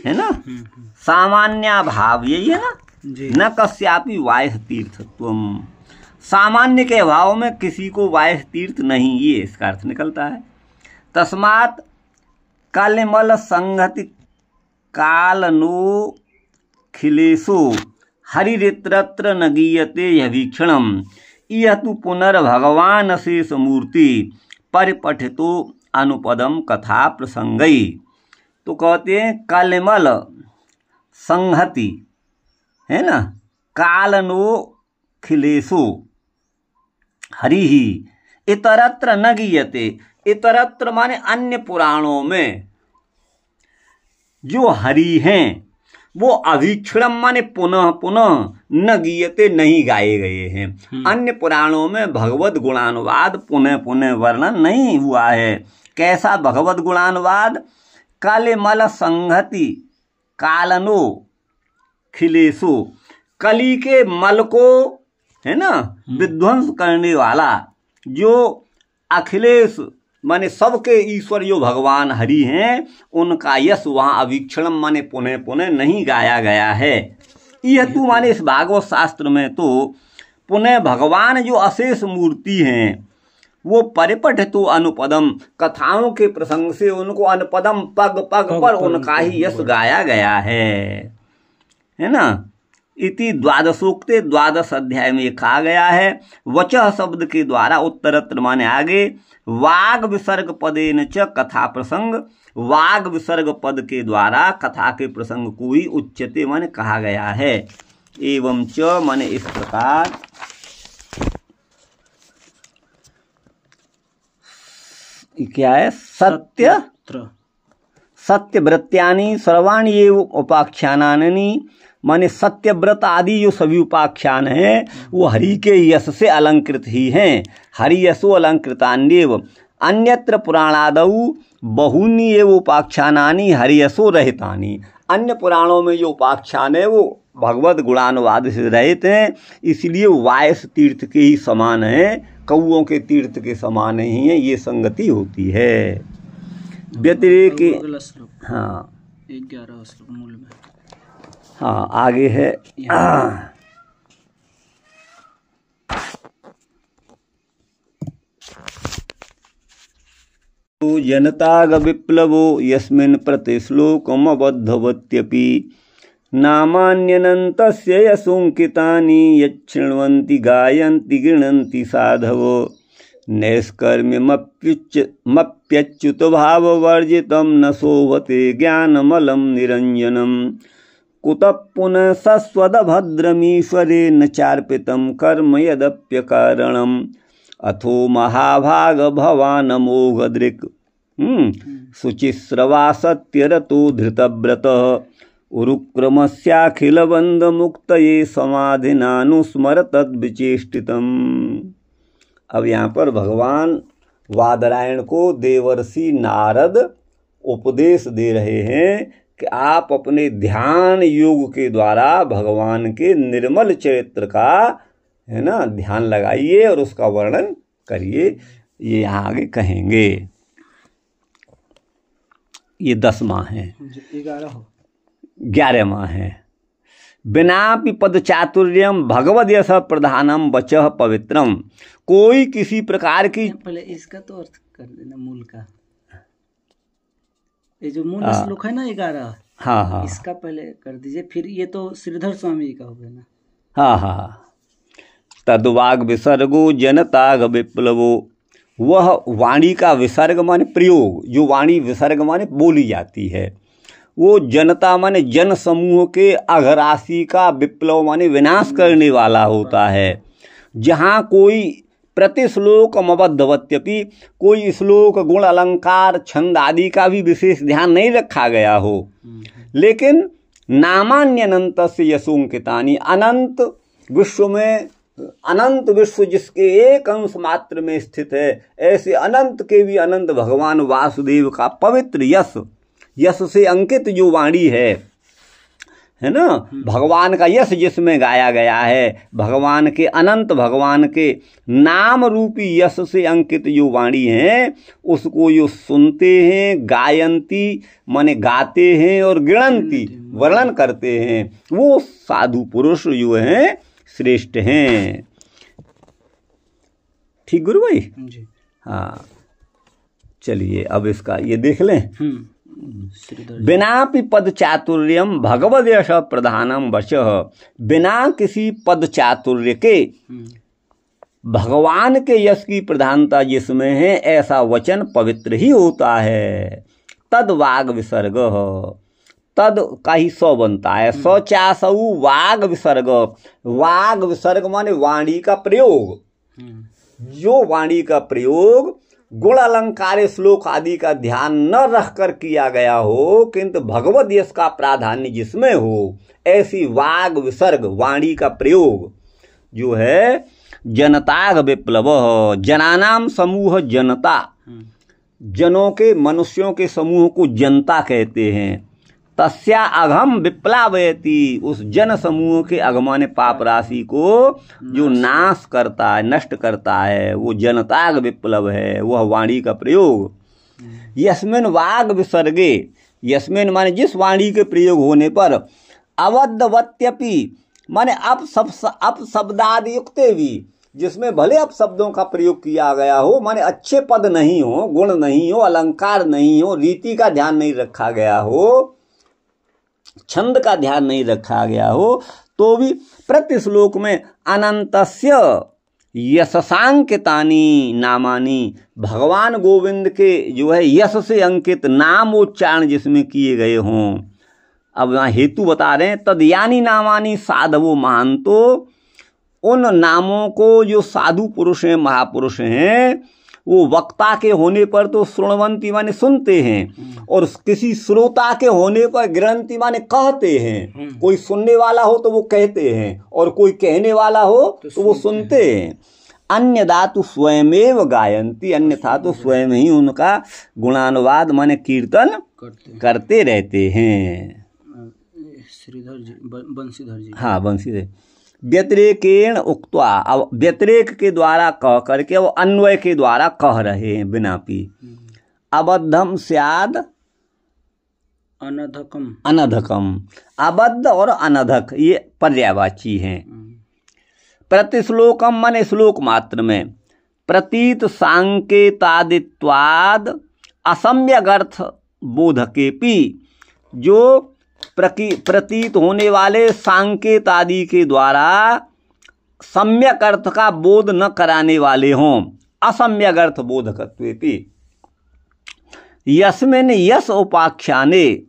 है ना, सामान्य भाव यही है ना, न कस्यापि वायस तीर्थत्वम, सामान्य के अभाव में किसी को वायस तीर्थ नहीं, ये इसका अर्थ निकलता है। तस्मात् कालमल संगति कालनो खिलेशो हरिरित्रत्र न गीयते यभीक्षणम यह तु पुनर्भगवान शेष मूर्ति परिपठितो अनुपदम कथा प्रसंगई। तो कहते हैं कालमल संहति, है ना, कालनो खिलेशो हरि ही इतरत्र न गीयते, इतरत्र माने अन्य पुराणों में जो हरि हैं वो अभीक्षणम माने पुनः पुनः, न गीयते नहीं गाए गए हैं। अन्य पुराणों में भगवत गुणानुवाद पुनः पुनः वर्णन नहीं हुआ है। कैसा भगवत गुणानुवाद? कालेमल संहति कालनो खिलेशो, कली के मल को, है ना, विध्वंस करने वाला, जो अखिलेश माने सबके ईश्वर जो भगवान हरि हैं, उनका यश वहाँ अवीक्षणम माने पुनः पुनः नहीं गाया गया है। यह तू माने इस भागवत शास्त्र में तो पुनः भगवान जो अशेष मूर्ति हैं वो परिपठ तो अनुपदम, कथाओं के प्रसंग से उनको अनुपदम पग पग पर उनका ही यश गाया गया है ना। इति द्वादशोक्ते, द्वादश अध्याय में कहा गया है। वचः शब्द के द्वारा उत्तरत्र माने आगे, वाग विसर्ग पदेन च कथा प्रसंग, वाग विसर्ग पद के द्वारा कथा के प्रसंग को ही उच्यते माने कहा गया है। एवं च माने इस प्रकार, क्या है, सत्य सत्यव्रत्यानि सर्वाणि ये उपाख्यानानि, माने सत्यव्रत आदि जो सभी उपाख्यान हैं वो हरि के यश से अलंकृत ही हैं। हरि यशो अलंकृतान्येव अन्यत्र पुराणादौ बहूनि एव उपाख्यानानि हरि यशो रहितानि। अन्य पुराणों में जो उपाख्यान है वो भगवत गुणानुवाद से रहित हैं, इसलिए वायस तीर्थ के ही समान हैं, कौओं के तीर्थ के समान ही हैं, ये संगति होती है। व्यतिरेक, हाँ
11 श्लोक मूल में,
हाँ आगे है। तो जनताग विप्लवो यस्मिन् प्रतिश्लोकम अबद्धवत्यपि नामान्यनन्तस्य यशोंकितानि यच्छृण्वन्ति गायन्ति गृह्णन्ति साधवो नैष्कर्म्यमप्युच्युत भाववर्जितं न शोभते ज्ञानमलं निरञ्जनम् कुतः पुनः सस्वदभद्रमीश्वरेण चार्पितं कर्म यदप्यकारणम् अथो महाभाग भवान् मोघदृक् शुचिस्रवा सत्यरतो धृतव्रतः उरुक्रमस्याखिलबन्धमुक्तये समाधिनानुस्मर तद्विचेष्टितम्। अब यहाँ पर भगवान वादरायण को देवर्षि नारद उपदेश दे रहे हैं कि आप अपने ध्यान योग के द्वारा भगवान के निर्मल चरित्र का है ना ध्यान लगाइए और उसका वर्णन करिए। ये यहाँ आगे कहेंगे। ये 10वां है, 11वां है। बिनापि पद चातुर्यम भगवद यश प्रधानम वचः पवित्रम। कोई किसी प्रकार की,
पहले इसका तो अर्थ कर देना मूल का। ये जो मूल श्लोक है ना 11,
हाँ,
इसका पहले कर दीजिए, फिर ये तो श्रीधर स्वामी का हो गया ना।
हाँ। तद्वाग विसर्गो जनताग विप्लवो, वह वाणी का विसर्ग माने प्रयोग, जो वाणी विसर्ग माने बोली जाती है, वो जनता माने जन समूह के अघरासी का, विप्लव माने विनाश करने वाला होता है। जहाँ कोई प्रतिश्लोक मबद्धवत्यपि, कोई श्लोक गुण अलंकार छंद आदि का भी विशेष ध्यान नहीं रखा गया हो, लेकिन नामान्य अनंत से यशोंकितानि, अनंत विश्व में, अनंत विश्व जिसके एक अंश मात्र में स्थित है, ऐसे अनंत के भी अनंत भगवान वासुदेव का पवित्र यश, यश से अंकित जो वाणी है ना, भगवान का यश जिसमें गाया गया है, भगवान के अनंत, भगवान के नाम रूपी यश से अंकित जो वाणी है, उसको जो सुनते हैं, गायंती माने गाते हैं, और गिणंती वर्णन करते हैं, वो साधु पुरुष जो हैं श्रेष्ठ हैं। ठीक गुरु भाई
जी।
हाँ, चलिए अब इसका ये देख लें। बिनापि पद चातुर्यम भगवद यश प्रधानम वचः, बिना किसी पद चातुर्य के भगवान के यश की प्रधानता जिसमें है, ऐसा वचन पवित्र ही होता है। तद वाग विसर्ग, तद का ही सौ बनता है, सौ चासऊ वाग विसर्ग। वाग विसर्ग माने वाणी का प्रयोग, जो वाणी का प्रयोग गुण अलंकार श्लोक आदि का ध्यान न रखकर किया गया हो, किंतु भगवद यश का प्राधान्य जिसमें हो, ऐसी वाग विसर्ग वाणी का प्रयोग जो है। जनताग विप्लव, जनानाम समूह जनता, जनों के, मनुष्यों के समूह को जनता कहते हैं। तस्या अघम विप्लावयति, उस जन समूह के अगमाने पाप राशि को जो नाश करता है, नष्ट करता है, वो जनताग विप्लव है, वह वाणी का प्रयोग। यस्मिन वाग विसर्गे, यस्मिन माने जिस वाणी के प्रयोग होने पर, अवद्धवत्यपि माने अपशब्दादि युक्ते भी, जिसमें भले अपशब्दों का प्रयोग किया गया हो, माने अच्छे पद नहीं हो, गुण नहीं हो, अलंकार नहीं हो, रीति का ध्यान नहीं रखा गया हो, छंद का ध्यान नहीं रखा गया हो, तो भी प्रति श्लोक में अनंतस्य यशसांकितानि नामानि, भगवान गोविंद के जो है यश से अंकित नाम उच्चारण जिसमें किए गए हों। अब यहाँ हेतु बता रहे हैं। तद यानी नामानि साधवो महांतो, उन नामों को जो साधु पुरुष हैं, महापुरुष हैं, वो वक्ता के होने पर तो श्रृणवंती माने सुनते हैं, और किसी श्रोता के होने पर गृहंती माने कहते हैं। कोई सुनने वाला हो तो वो कहते हैं, और कोई कहने वाला हो तो वो सुनते हैं। अन्य धातु स्वयमेव गायंती, अन्यथा तो स्वयं ही उनका गुणानुवाद माने कीर्तन करते रहते हैं।
श्रीधर जी, बंशीधर जी,
हाँ बंशीधर। व्यतिरेकेण उक्त्वा, अब व्यतिरेक के द्वारा कह करके वो अन्वय के द्वारा कह रहे हैं। बिनापि अबद्धम स्याद
अनधकम,
अनधकम, अबद्ध और अनधक ये पर्यायवाची हैं। प्रतिश्लोकम माने श्लोक मात्र में, प्रतीत सांकेतादित्वाद असम्यक अर्थ बोधकेपि, जो प्रतीत होने वाले सांकेत आदि के द्वारा सम्यक अर्थ का बोध न कराने वाले हों, असम्यक अर्थ बोधकत्वेपि। यस्मिन् यश उपाख्याने,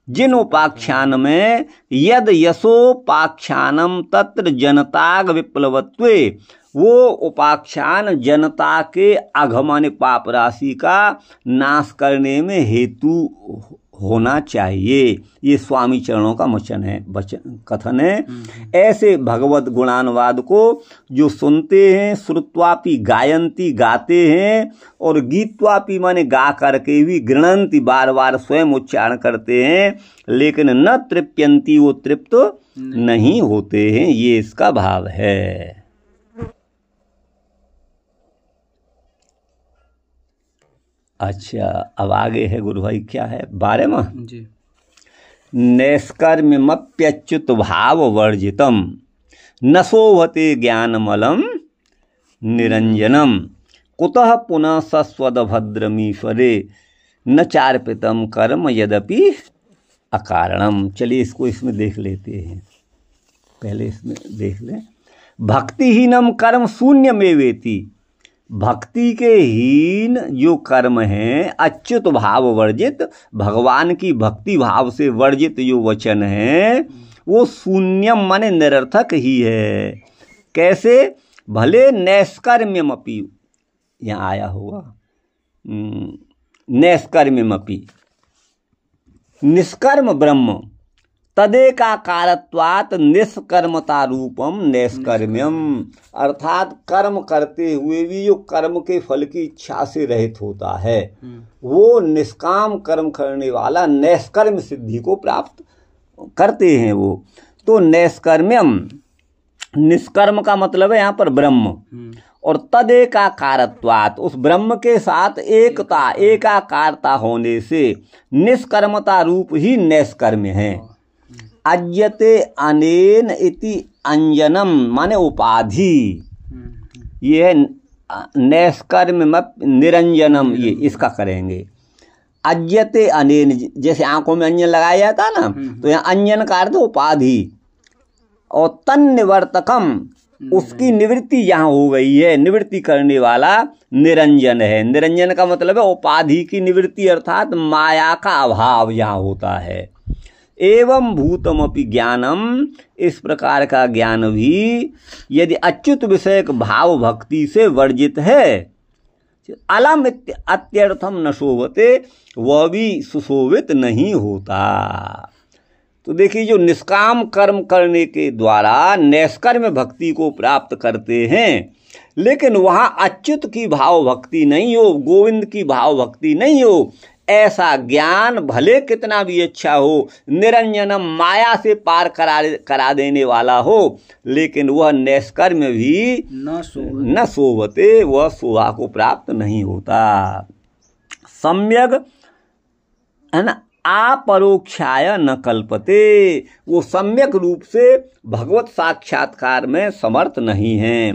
जिन उपाख्यान में यद यशोपाख्यानम तत्र जनताग विप्लवत्वे, वो उपाख्यान जनता के अघमन पाप राशि का नाश करने में हेतु होना चाहिए। ये स्वामी चरणों का कथन है। ऐसे भगवत गुणानुवाद को जो सुनते हैं, श्रुत्वापि गायंती गाते हैं, और गीत्वापि माने गा करके भी गृणंती बार बार स्वयं उच्चारण करते हैं, लेकिन न तृप्यंती, वो तृप्त नहीं होते हैं, ये इसका भाव है। अच्छा, अब आगे है गुरु भाई, क्या है 12वां
जी।
नैष्कर्म्यमप्यच्युत भाव वर्जितम न शोभते ज्ञानमलम निरंजनम कुतः पुनः सस्वद भद्रमीश्वरे न चार्पितम कर्म यद्यपि अकारणम। चलिए इसको इसमें देख लेते हैं, पहले इसमें देख लें। भक्तिहीनम कर्म शून्यमेवेति, भक्ति के हीन जो कर्म हैं, अच्युत भाव वर्जित, भगवान की भक्ति भाव से वर्जित जो वचन है, वो शून्यम माने निरर्थक ही है। कैसे? भले नैष्कर्म्यमपि, यहाँ आया होगा नैष्कर्म्यमपि, निष्कर्म ब्रह्म तदेकाकारत्वात् निष्कर्मता रूपम नैष्कर्म्यम, अर्थात कर्म करते हुए भी जो कर्म के फल की इच्छा से रहित होता है, वो निष्काम कर्म करने वाला नैष्कर्म सिद्धि को प्राप्त करते हैं वो। तो नैष्कर्म्यम, निष्कर्म का मतलब है यहाँ पर ब्रह्म, और तदेकाकारत्वात्, उस ब्रह्म के साथ एकता एकाकारता होने से निष्कर्मता रूप ही नैष्कर्म्य है। अज्यते अनेन इति अंजनम माने उपाधि, ये है नैष्कर्म निरंजनम, ये इसका करेंगे। अज्यते अनेन, जैसे आंखों में अंजन लगाया जाता है ना, तो यहाँ अंजन का अर्थ उपाधि, और तन निवर्तकम, उसकी निवृत्ति यहाँ हो गई है, निवृत्ति करने वाला निरंजन है। निरंजन का मतलब है उपाधि की निवृत्ति, अर्थात माया का अभाव यहाँ होता है। एवं भूतमपि ज्ञानम, इस प्रकार का ज्ञान भी यदि अच्युत विषयक भाव भक्ति से वर्जित है, अलम अत्यर्थम न शोभते, वह भी सुशोभित नहीं होता। तो देखिए, जो निष्काम कर्म करने के द्वारा नैष्कर्म्य भक्ति को प्राप्त करते हैं, लेकिन वहाँ अच्युत की भाव भक्ति नहीं हो, गोविंद की भाव भक्ति नहीं हो, ऐसा ज्ञान भले कितना भी अच्छा हो, निरंजनम माया से पार करा देने वाला हो, लेकिन वह नैष्कर्म्य भी न शोभते, वह शोभा को प्राप्त नहीं होता। सम्यक है ना, अपरोक्षाय न कल्पते, वो सम्यक रूप से भगवत साक्षात्कार में समर्थ नहीं है।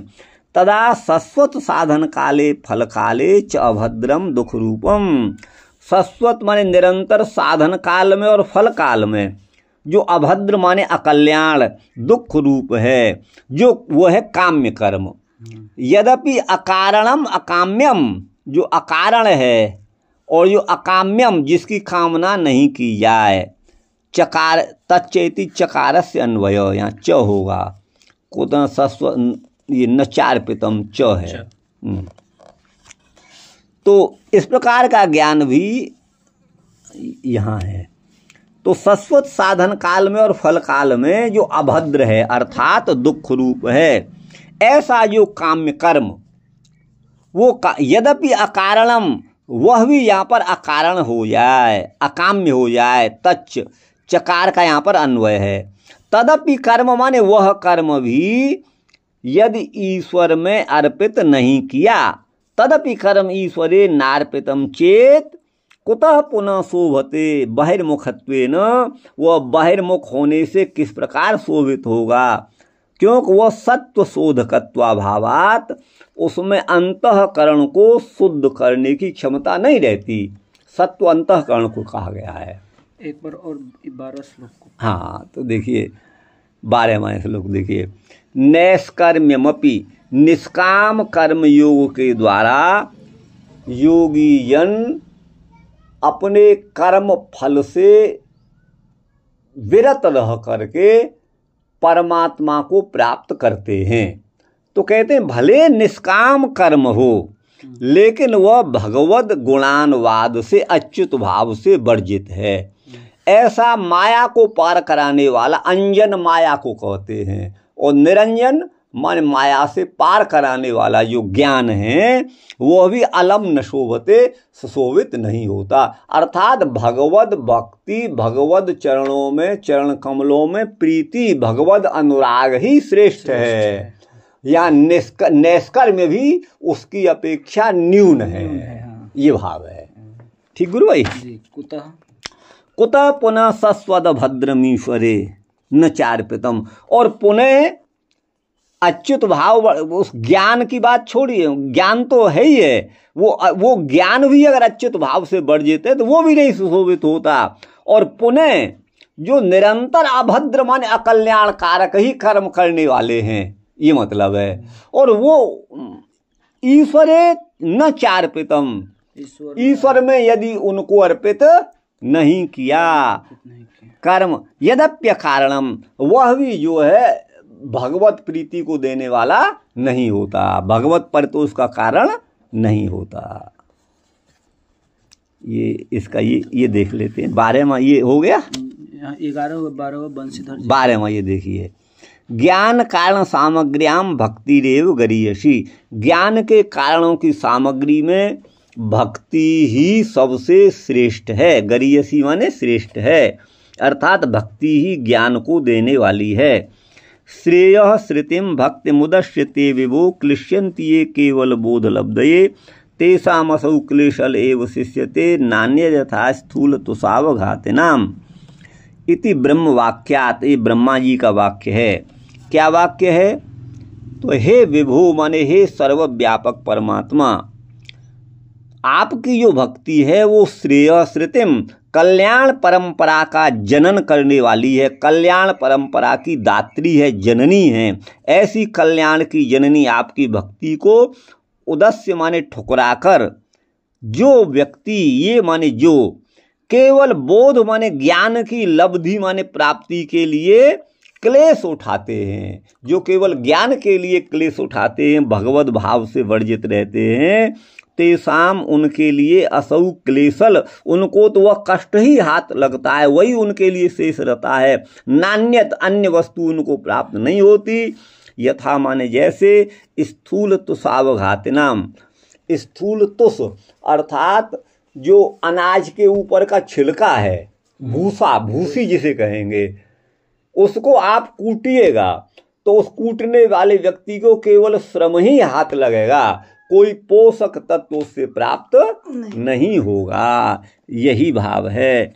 तदा शश्वत साधन काले फल काले च अभद्रम दुख रूपम, शश्वत माने निरंतर साधन काल में और फल काल में जो अभद्र माने अकल्याण दुख रूप है, जो वो है काम्य कर्म। यद्यपि अकारणम अकाम्यम, जो अकारण है, और जो अकाम्यम जिसकी कामना नहीं की जाए, चकार तच्चेति चकार से अन्वय, यहाँ च होगा, कुतः शश्व, ये नचार्पितम च है। तो इस प्रकार का ज्ञान भी यहाँ है। तो शश्वत साधन काल में और फल काल में जो अभद्र है, अर्थात दुख रूप है, ऐसा जो काम्य कर्म, वो यद्यपि अकारणम, वह भी यहाँ पर अकारण हो जाए, अकाम्य हो जाए, तच्च चकार का यहाँ पर अन्वय है। तदपि कर्म माने वह कर्म भी यदि ईश्वर में अर्पित नहीं किया, तदपि कर्म ईश्वरे नार्पितम चेत कुतः पुनः शोभते बहिर्मुखत्वेन, वह बहिर्मुख होने से किस प्रकार शोभित होगा, क्योंकि वह सत्व शोधकत्वाभावात, उसमें अंतःकरण को शुद्ध करने की क्षमता नहीं रहती। सत्व अंतःकरण को कहा गया है।
एक बार और 12 श्लोक को।
हाँ, तो देखिए 12वां श्लोक देखिए, नैष्कर्म्यमपि, निष्काम कर्म योग के द्वारा योगी जन अपने कर्म फल से विरत रह करके परमात्मा को प्राप्त करते हैं। तो कहते हैं भले निष्काम कर्म हो लेकिन वह भगवद गुणानुवाद से अच्युत भाव से वर्जित है। ऐसा माया को पार कराने वाला अंजन माया को कहते हैं, और निरंजन मन माया से पार कराने वाला जो ज्ञान है वह भी अलम न शोभते, सुशोभित नहीं होता। अर्थात भगवद भक्ति, भगवद चरणों में, चरण कमलों में प्रीति, भगवद अनुराग ही श्रेष्ठ है। या नैष्कर्म में भी उसकी अपेक्षा न्यून है।
हाँ।
ये भाव है। ठीक गुरु भाई।
कुतः
कुतः पुनः सस्वद भद्रमीश्वरे न चार्पितम। और पुनः अच्युत भाव, उस ज्ञान की बात छोड़िए, ज्ञान तो है ही है, वो ज्ञान भी अगर अच्युत भाव से बढ़ जाते तो वो भी नहीं सुशोभित होता। और पुनः जो निरंतर अभद्र माने अकल्याण कारक ही कर्म करने वाले हैं, ये मतलब है। और वो ईश्वरे न चार्पितम, ईश्वर में यदि उनको अर्पित नहीं किया कर्म, यद्यप्य कारणम, वह भी जो है भगवत प्रीति को देने वाला नहीं होता, भगवत परितोष का कारण नहीं होता। ये इसका ये देख लेते हैं। 12वां ये हो गया।
11 बंशीधर
12वां ये देखिए, ज्ञान कारण सामग्र्याम भक्ति रेव गरीयसी। ज्ञान के कारणों की सामग्री में भक्ति ही सबसे श्रेष्ठ है। गरीयसी माने श्रेष्ठ है, अर्थात भक्ति ही ज्ञान को देने वाली है। श्रेय श्रुतिम भक्ति मुदश्यते विभो क्लिश्यन्ति ये केवल बोध लब्धये तेषामसौ क्लेशल एव शिष्यते नान्य यथा स्थूल तुषावघातिनाम इति ब्रह्म वाक्यात। ये ब्रह्मा जी का वाक्य है। क्या वाक्य है? तो हे विभो माने हे सर्वव्यापक परमात्मा, आपकी जो भक्ति है वो श्रेय श्रुतिम, कल्याण परंपरा का जनन करने वाली है, कल्याण परंपरा की दात्री है, जननी है। ऐसी कल्याण की जननी आपकी भक्ति को उदस्य माने ठुकराकर जो व्यक्ति, ये माने जो केवल बोध माने ज्ञान की लब्धि माने प्राप्ति के लिए क्लेश उठाते हैं, जो केवल ज्ञान के लिए क्लेश उठाते हैं, भगवत भाव से वर्जित रहते हैं, तेसाम उनके लिए असौ क्लेशल, उनको तो वह कष्ट ही हाथ लगता है, वही उनके लिए शेष रहता है। नान्यत अन्य वस्तु उनको प्राप्त नहीं होती। यथा माने जैसे स्थूल तुषावघातिनाम, स्थूल तुष अर्थात जो अनाज के ऊपर का छिलका है, भूसा, भूसी जिसे कहेंगे, उसको आप कूटिएगा तो उस कूटने वाले व्यक्ति को केवल श्रम ही हाथ लगेगा, कोई पोषक तत्व उससे प्राप्त नहीं होगा। यही भाव है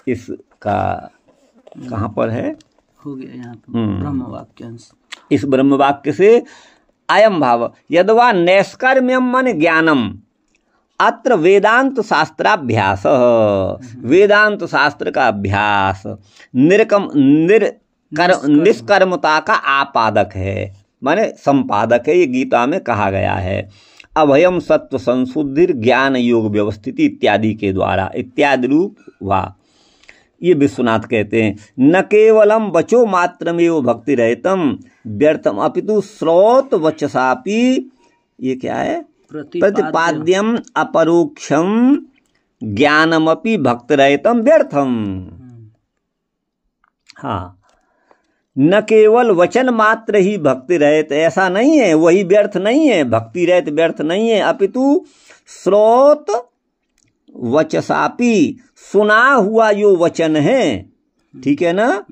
इसका। कहाँ पर है?
हो गया यहाँ पर ब्रह्म वाक्य।
इस ब्रह्म वाक्य से अयम भाव यद्वा नैष्कर्म्यम मन ज्ञानम अत्र वेदांत शास्त्राभ्यास, वेदांत शास्त्र का अभ्यास निष्कर्मता का आपादक है, माने संपादक है। ये गीता में कहा गया है। अभयम सत्व संशुद्धि ज्ञान योग व्यवस्थिति इत्यादि के द्वारा, इत्यादि रूप वा। ये विश्वनाथ कहते हैं न केवलम वचो मात्रमेव भक्ति रहितम व्यर्थम अपितु श्रोत वचसापि, ये क्या है? प्रतिपाद्यम अपरोक्षम ज्ञानमपि भक्ति रहितम व्यर्थम। हाँ, न केवल वचन मात्र ही भक्ति रहित, ऐसा नहीं है, वही व्यर्थ नहीं है, भक्ति रहित व्यर्थ नहीं है। अपितु श्रोत वचसापि, सुना हुआ जो वचन है, ठीक है ना,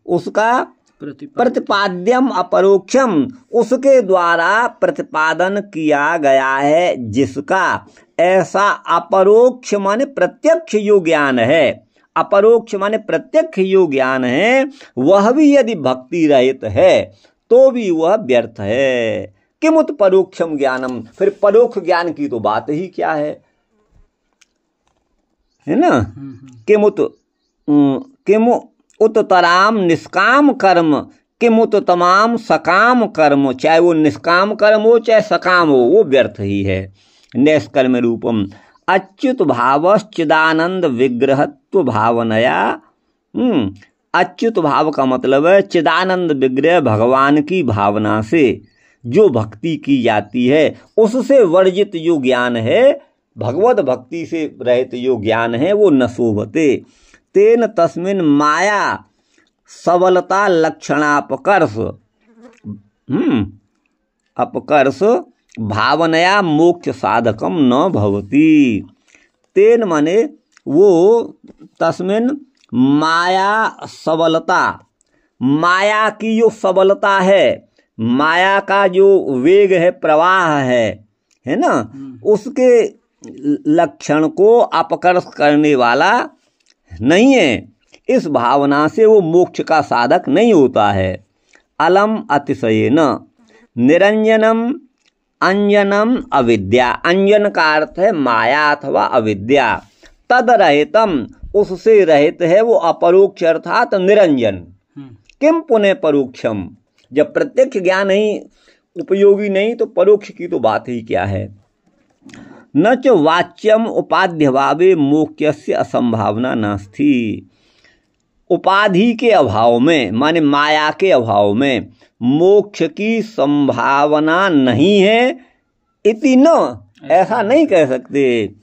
उसका प्रतिपाद्यम अपरोक्षम, उसके द्वारा प्रतिपादन किया गया है जिसका, ऐसा अपरोक्ष माने प्रत्यक्ष जो ज्ञान है, अपरोक्ष माने प्रत्यक्ष जो ज्ञान है, वह भी यदि भक्ति रहित है तो भी वह व्यर्थ है। किमुत परोक्षम ज्ञानम, फिर परोक्ष ज्ञान की तो बात ही क्या है ना। किमु उत्तराम निष्काम कर्म, किमुत तमाम सकाम कर्म, चाहे वो निष्काम कर्म हो चाहे सकाम हो, वो व्यर्थ ही है। नैष्कर्म रूपम अच्युत भावश्चिदानंद विग्रहत्व भावनया अच्युत भाव का मतलब है चिदानंद विग्रह भगवान की भावना से जो भक्ति की जाती है, उससे वर्जित जो ज्ञान है, भगवत भक्ति से रहित जो ज्ञान है, वो न शोभते। तेन तस्मिन माया सबलता लक्षणापकर्ष अपकर्ष भावनया मोक्ष साधकम न भवति। तेन माने वो तस्मिन माया सबलता, माया की जो सबलता है, माया का जो वेग है, प्रवाह है ना, उसके लक्षण को अपकर्ष करने वाला नहीं है। इस भावना से वो मोक्ष का साधक नहीं होता है। अलम अतिशयेन निरंजनम अंजनम अविद्या, अंजन का अर्थ है माया अथवा अविद्या। तद रहितम, उससे रहित है वो अपरोक्ष अर्थात निरंजन। किम पुनः परोक्षम, जब प्रत्यक्ष ज्ञान ही उपयोगी नहीं तो परोक्ष की तो बात ही क्या है। न च वाच्यम उपाध्य भावे मोक्षस्य असंभावना नास्ति। उपाधि के अभाव में, माने माया के अभाव में मोक्ष की संभावना नहीं है। इति न, ऐसा नहीं कह सकते।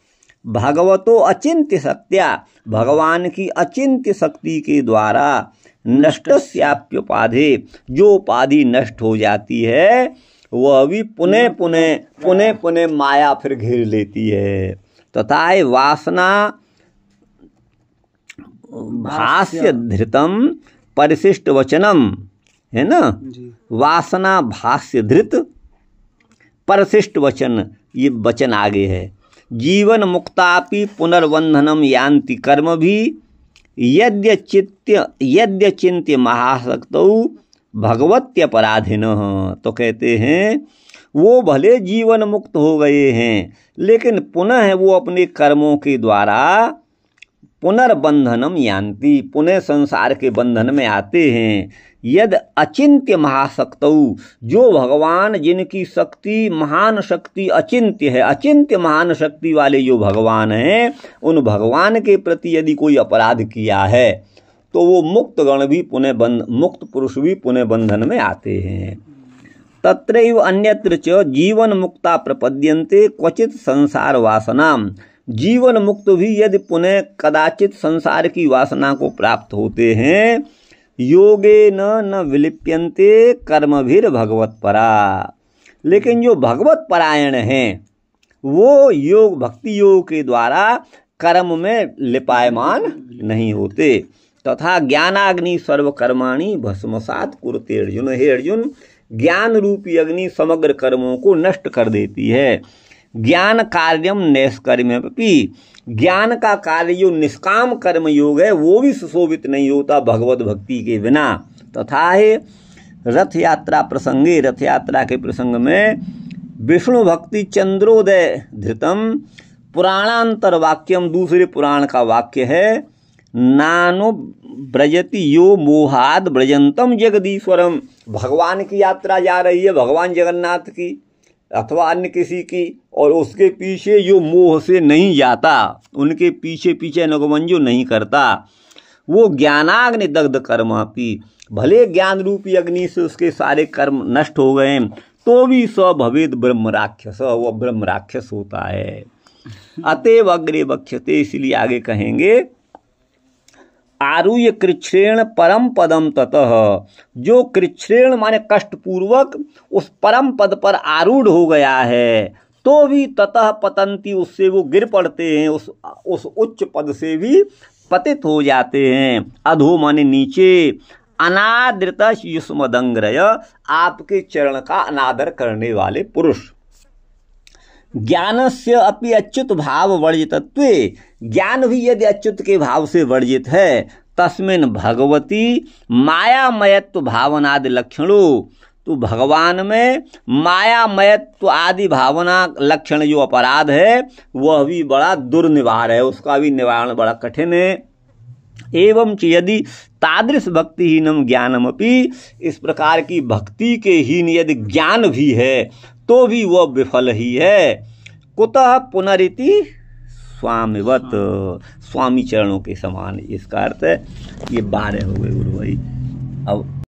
भगवतो अचिंत्य शक्त्या, भगवान की अचिंत्य शक्ति के द्वारा नष्टस्याप्युपाधि, जो उपाधि नष्ट हो जाती है वह भी पुनः पुनः माया फिर घेर लेती है। तथा वासना भाष्य धृतम परिशिष्ट वचनम, है ना, वासना भाष्य धृत परिशिष्ट वचन, ये वचन आगे है। जीवन मुक्तापि पुनर्बंधनम यान्ति कर्म भी यद्य चिंत्य महाशक्तौ भगवत्यपराधिनः। तो कहते हैं वो भले जीवन मुक्त हो गए हैं, लेकिन पुनः वो अपने कर्मों के द्वारा पुनर्बंधनम यान्ति, पुनः संसार के बंधन में आते हैं। यद अचिंत्य महाशक्तौ, जो भगवान जिनकी शक्ति महान शक्ति अचिंत्य है, अचिंत्य महान शक्ति वाले जो भगवान हैं, उन भगवान के प्रति यदि कोई अपराध किया है तो वो मुक्त गण भी मुक्त पुरुष भी पुनः बंधन में आते हैं। तत्रैव अन्यत्र च जीवन मुक्ता प्रपद्यन्ते क्वचित संसार वासनाम, जीवन मुक्त भी यदि पुनः कदाचित संसार की वासना को प्राप्त होते हैं, योगे न विलिप्यन्ते कर्मभिर भगवत परा, लेकिन जो भगवत परायण हैं वो योग भक्ति योग के द्वारा कर्म में लिपायमान नहीं होते। तथा ज्ञानाग्नि सर्वकर्माणि भस्मसात कुरुते अर्जुन, हे अर्जुन, ज्ञान रूपी अग्नि समग्र कर्मों को नष्ट कर देती है। ज्ञान कार्यम नैष्कर्म्यपि, ज्ञान का कार्य जो निष्काम कर्म योग है वो भी सुशोभित नहीं होता भगवत भक्ति के बिना। तथा है रथ यात्रा प्रसंगे, रथ यात्रा के प्रसंग में विष्णु भक्ति चंद्रोदय धृतम पुराणांतर वाक्यम, दूसरे पुराण का वाक्य है, नानो ब्रजति यो मोहाद ब्रजंतम जगदीश्वरम। भगवान की यात्रा जा रही है, भगवान जगन्नाथ की अथवा अन्य किसी की, और उसके पीछे जो मोह से नहीं जाता, उनके पीछे पीछे नगमंजो नहीं करता, वो ज्ञानाग्नि दग्ध कर्मापि, भले ज्ञान रूपी अग्नि से उसके सारे कर्म नष्ट हो गए तो भी स भवेद ब्रह्म राक्षस, वह ब्रह्म राक्षस होता है। अतएव अग्रे वक्ष्यते, इसलिए आगे कहेंगे, आरुह्य कृच्छ्रेण परम पदम ततः, जो कृच्छ्रेण माने कष्टपूर्वक उस परम पद पर आरूढ़ हो गया है तो भी ततः पतंती, उससे वो गिर पड़ते हैं, उस उच्च पद से भी पतित हो जाते हैं। अधो माने नीचे, अनादृत युष्मदंग्रय, आपके चरण का अनादर करने वाले पुरुष। ज्ञानस्य अपि अच्युत भाव वर्जितत्वे, ज्ञान भी यदि अच्युत के भाव से वर्जित है, तस्मिन् भगवती मायामयत्व भावनादि लक्षणों, तो भगवान में मायामयत्व आदि भावना लक्षण जो अपराध है वह भी बड़ा दुर्निवार है, उसका भी निवारण बड़ा कठिन है। एवं च यदि तादृश भक्तिहीनम ज्ञानमपि, इस प्रकार की भक्ति के हीन यदि ज्ञान भी है तो भी वह विफल ही है। कुतः पुनरिति स्वामिवत, स्वामी चरणों के समान, इसका अर्थ है। ये 12 हो गए गुरु भाई। अब